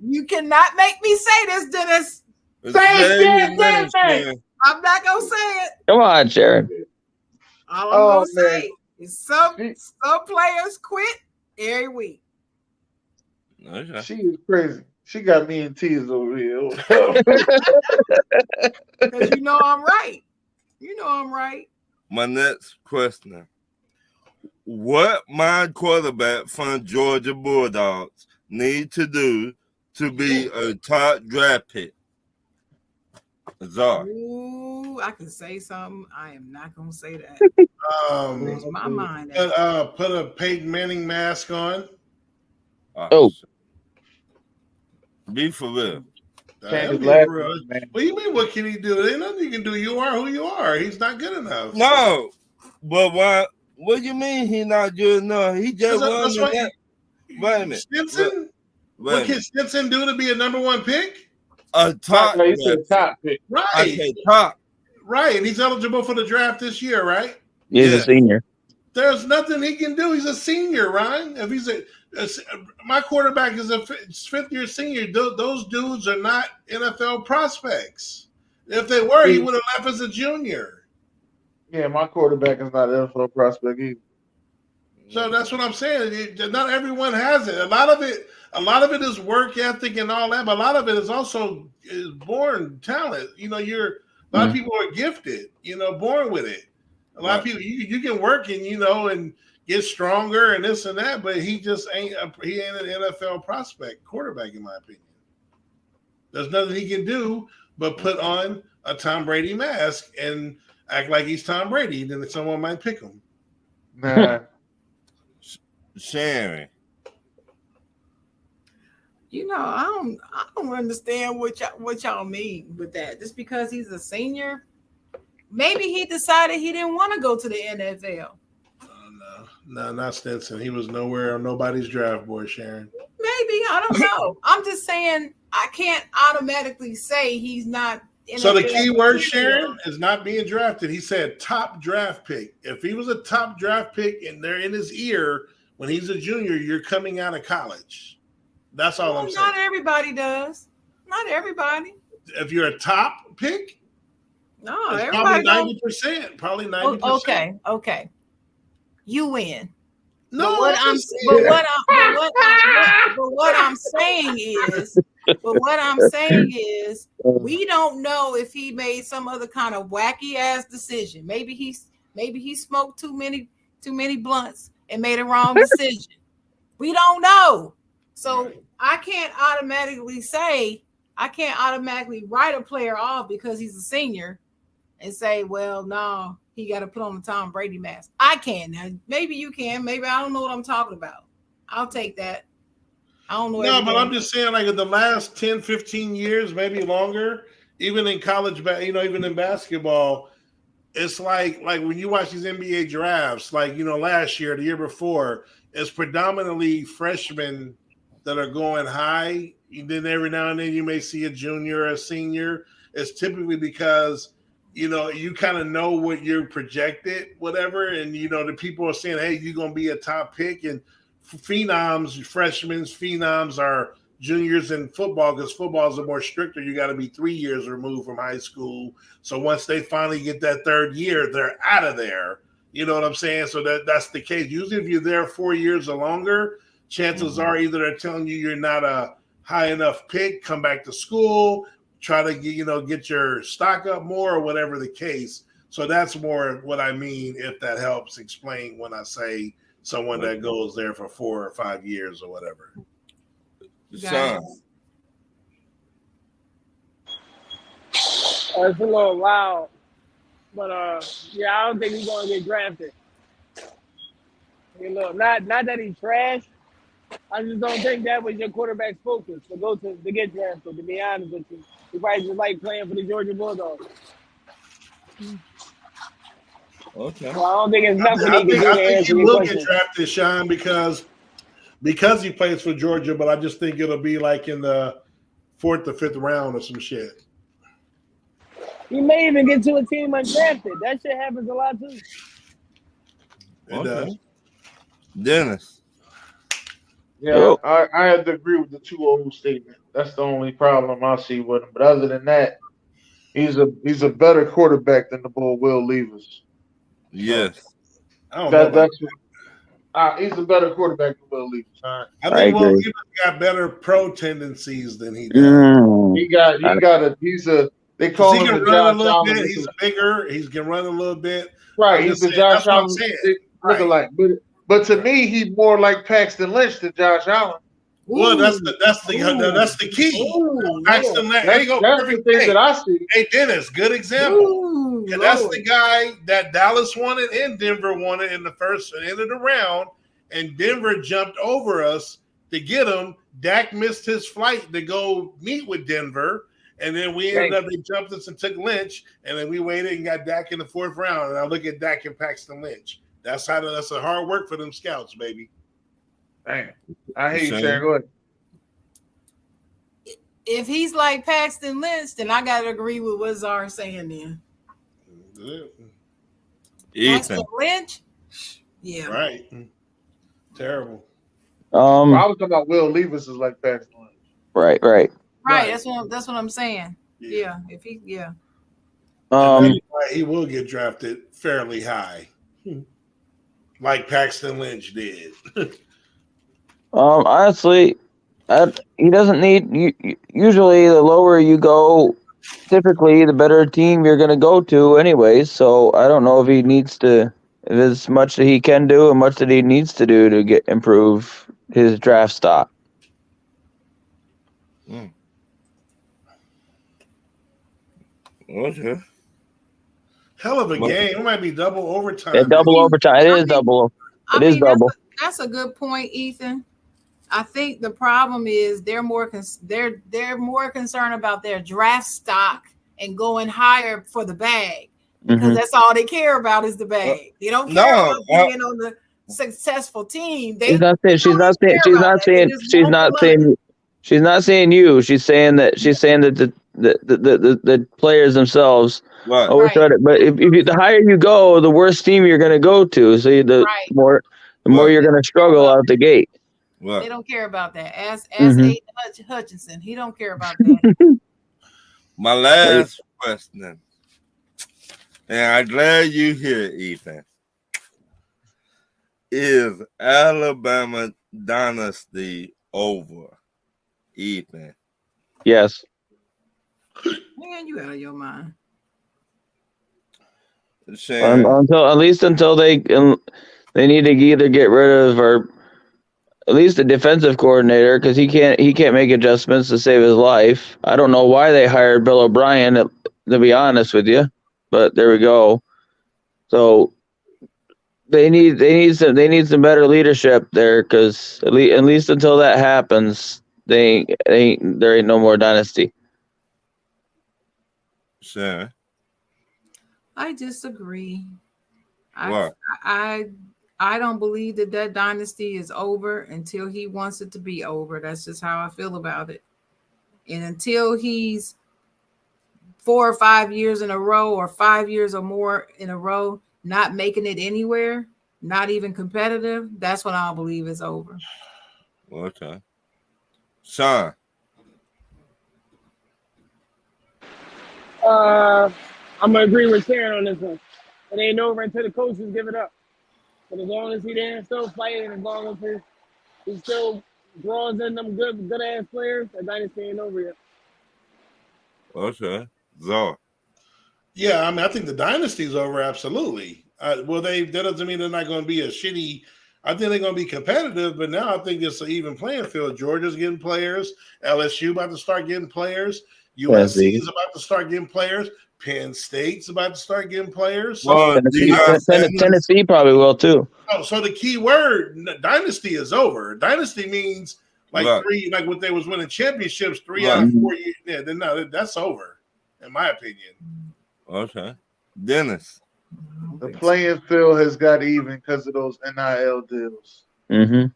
You cannot make me say this, Dennis. Say it. I'm not gonna say it. Come on, Sharon. All I'm gonna say is some players quit every week. Okay. She is crazy. She got me in tears over here. Because you know I'm right. My next question. What my quarterback from Georgia Bulldogs need to do to be a top draft pick? Azar. Ooh, I can say something. I am not going to say that. Where's my mind? Put a Peyton Manning mask on. Oh. Be for real. What do you mean? What can he do? There ain't nothing you can do. You are who you are. He's not good enough. No, but why? What do you mean he not good enough? He just won that. Wait a minute. Stinson? What can Stinson do to be a number one pick? A top. No, he said top pick. Right. I said top. Right, and he's eligible for the draft this year, right? He's a senior. There's nothing he can do. He's a senior, Ryan. If he's my quarterback is a fifth-year senior. Those dudes are not NFL prospects. If they were, he would have left as a junior. Yeah, my quarterback is not an NFL prospect either. So that's what I'm saying. Not everyone has it. A lot of it is work ethic and all that, but a lot of it is also born talent. You know, a lot of people are gifted. You know, born with it. A lot of people you can work and get stronger and this and that, but he just ain't an NFL prospect quarterback, in my opinion. There's nothing he can do but put on a Tom Brady mask and act like he's Tom Brady. Then someone might pick him. Nah. Sharon. I don't understand what y'all mean with that. Just because he's a senior, maybe he decided he didn't want to go to the NFL. No, not Stinson. He was nowhere on nobody's draft board, Sharon. Maybe, I don't know. I'm just saying I can't automatically say he's not. So the key word, Sharon, is not being drafted. He said top draft pick. If he was a top draft pick and they're in his ear when he's a junior, you're coming out of college. That's all I'm saying. Not everybody does. Not everybody. If you're a top pick, no, it's everybody probably 90%. Probably 90%. Okay. You win. No, but what I'm saying is, we don't know if he made some other kind of wacky ass decision. Maybe he smoked too many blunts and made a wrong decision. We don't know. So I can't automatically write a player off because he's a senior and say, well, no, he got to put on the Tom Brady mask. I can. Now, maybe you can. Maybe I don't know what I'm talking about. I'll take that. I don't know. No, but I'm just saying, like, in the last 10, 15 years, maybe longer, even in college, even in basketball, it's like when you watch these NBA drafts, like, last year, the year before, it's predominantly freshmen that are going high. And then every now and then you may see a junior or a senior. It's typically because you kind of know what you're projected, whatever, and the people are saying, hey, you're going to be a top pick. And freshmen are juniors in football because football is more stricter. You got to be 3 years removed from high school. So once they finally get that third year, they're out of there. You know what I'm saying? So that's the case. Usually if you're there 4 years or longer, chances are either they're telling you're not a high enough pick, come back to school, try to get your stock up more or whatever the case. So that's more what I mean, if that helps explain when I say someone that goes there for 4 or 5 years or whatever. Sean. It's a little loud, but I don't think he's going to get drafted. Not that he's trash. I just don't think that was your quarterback's focus to get drafted. To be honest with you, he probably just like playing for the Georgia Bulldogs. Okay. So I don't think it's nothing I think he will get drafted, Sean, because he plays for Georgia. But I just think it'll be like in the 4th or 5th round or some shit. He may even get to a team undrafted. That shit happens a lot too. It does. Dennis. Yeah, I have to agree with the 2-0 statement. That's the only problem I see with him. But other than that, he's a better quarterback than the bull Will Levis. Yes. He's a better quarterback than Will Levis. All right. I think Will Levis got better pro tendencies than he does. They call him the Josh Allen. He's bigger. He can run a little bit. Right. He's the Josh Allen lookalike. But to me, he's more like Paxton Lynch than Josh Allen. Well, that's the key. Ooh, Paxton Lynch. That's the thing that I see. Hey, Dennis, good example. And that's the guy that Dallas wanted and Denver wanted in the first and end of the round, and Denver jumped over us to get him. Dak missed his flight to go meet with Denver, and then we ended up, they jumped us and took Lynch, and then we waited and got Dak in the 4th round. And I look at Dak and Paxton Lynch. That's a hard work for them scouts, baby. Damn. I hate you, Sharon. Go ahead. If he's like Paxton Lynch, then I gotta agree with what Czar's saying then. Paxton Lynch? Yeah. Right. Terrible. I was talking about Will Levis is like Paxton Lynch. Right. That's what I'm saying. Yeah. If he he will get drafted fairly high. Like Paxton Lynch did. Honestly, he doesn't need. Usually, the lower you go, typically the better team you're going to go to, anyways. So I don't know if he needs to. If there's much that he can do and much that he needs to do to improve his draft stock. Okay. Hell of a game. It might be double overtime. Yeah, double overtime. It is double. It is double. That's a good point, Ethan. I think the problem is they're more concerned about their draft stock and going higher for the bag because that's all they care about is the bag. They don't care about being on the successful team. She's not saying you. She's saying that the players themselves. Right. But if the higher you go, the worse team you're going to go to. So the more you're going to struggle out the gate. Right. They don't care about that. Ask Aiden Hutchinson. He don't care about that. My last question, and I'm glad you here, Ethan. Is Alabama dynasty over, Ethan? Yes. Man, you out of your mind. Until they need to either get rid of or at least the defensive coordinator because he can't make adjustments to save his life. I don't know why they hired Bill O'Brien to be honest with you, but there we go. So they need some better leadership there because at least until that happens, there ain't no more dynasty. Sure. I disagree. What? I don't believe that dynasty is over until he wants it to be over. That's just how I feel about it. And until he's 4 or 5 years in a row or 5 years or more in a row, not making it anywhere, not even competitive, that's when I'll believe it's over. Okay. Sean. I'm going to agree with Sharon on this one. It ain't over until the coaches give it up. But as long as he there still fighting, as long as he still draws in them good ass players, the dynasty ain't over yet. Okay. Zor. Yeah, I mean, I think the dynasty's over, absolutely. That doesn't mean they're not going to be a shitty. I think they're going to be competitive, but now I think it's an even playing field. Georgia's getting players. LSU about to start getting players. USC is about to start getting players. Penn State's about to start getting players. Well, Tennessee probably will too. Oh, so the key word, dynasty, is over. Dynasty means three, like what they was winning championships 3 out of 4 years. Yeah, then no, that's over, in my opinion. Okay, Dennis. The playing field has got even because of those NIL deals. Mm-hmm.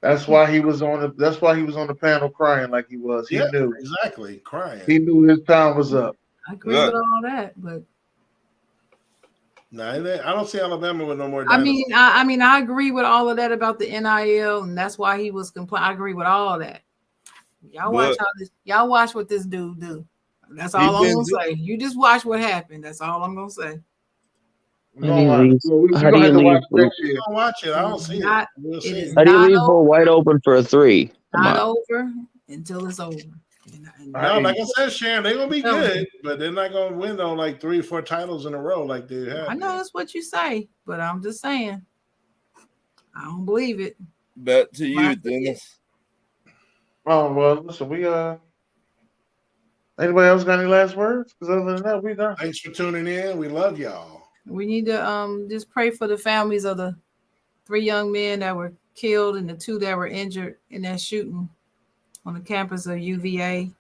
That's why he was on the panel crying like he was. He knew exactly, crying. He knew his time was up. I agree with all that, but no, I don't see Alabama with no more. I mean, I agree with all of that about the NIL, and that's why he was complaining. I agree with all that. Y'all watch what this dude do. That's all I'm gonna say. You just watch what happened. That's all I'm gonna say. How do you watch it? I don't see it. How do you leave Bull wide open for a three? Not over until it's over. No, like I said, Sharon, they're gonna be good, but they're not gonna win on like 3 or 4 titles in a row like they have. I know that's what you say, but I'm just saying, I don't believe it. Back to you, Dennis. Oh well, listen, we anybody else got any last words? Because other than that, we done. Thanks for tuning in. We love y'all. We need to just pray for the families of the 3 young men that were killed and the 2 that were injured in that shooting on the campus of UVA.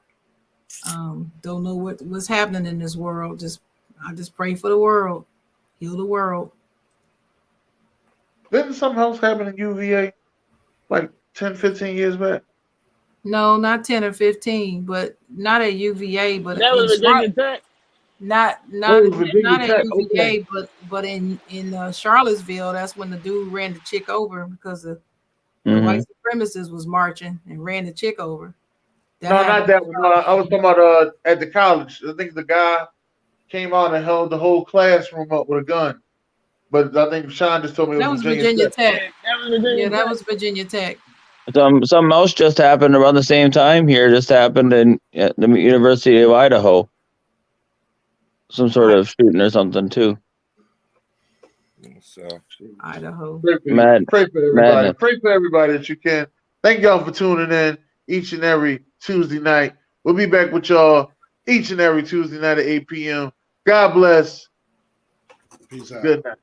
Don't know what's happening in this world. I just pray for the world. Heal the world. Didn't something else happen in UVA like 10, 15 years back? No, not 10 or 15, but not at UVA. But that was Virginia Tech. Not at UVA, but in Charlottesville, that's when the dude ran the chick over because the white supremacists was marching and ran the chick over. Not that one. I was talking about at the college. I think the guy came out and held the whole classroom up with a gun. But I think Sean just told me that was Virginia Tech. That was Virginia Tech. Something else just happened around the same time here. Just happened in the University of Idaho. Some sort of shooting or something too. So Idaho. Pray for everybody. Pray for everybody that you can. Thank y'all for tuning in each and every Tuesday night. We'll be back with y'all each and every Tuesday night at 8 p.m. God bless. Peace out. Good night.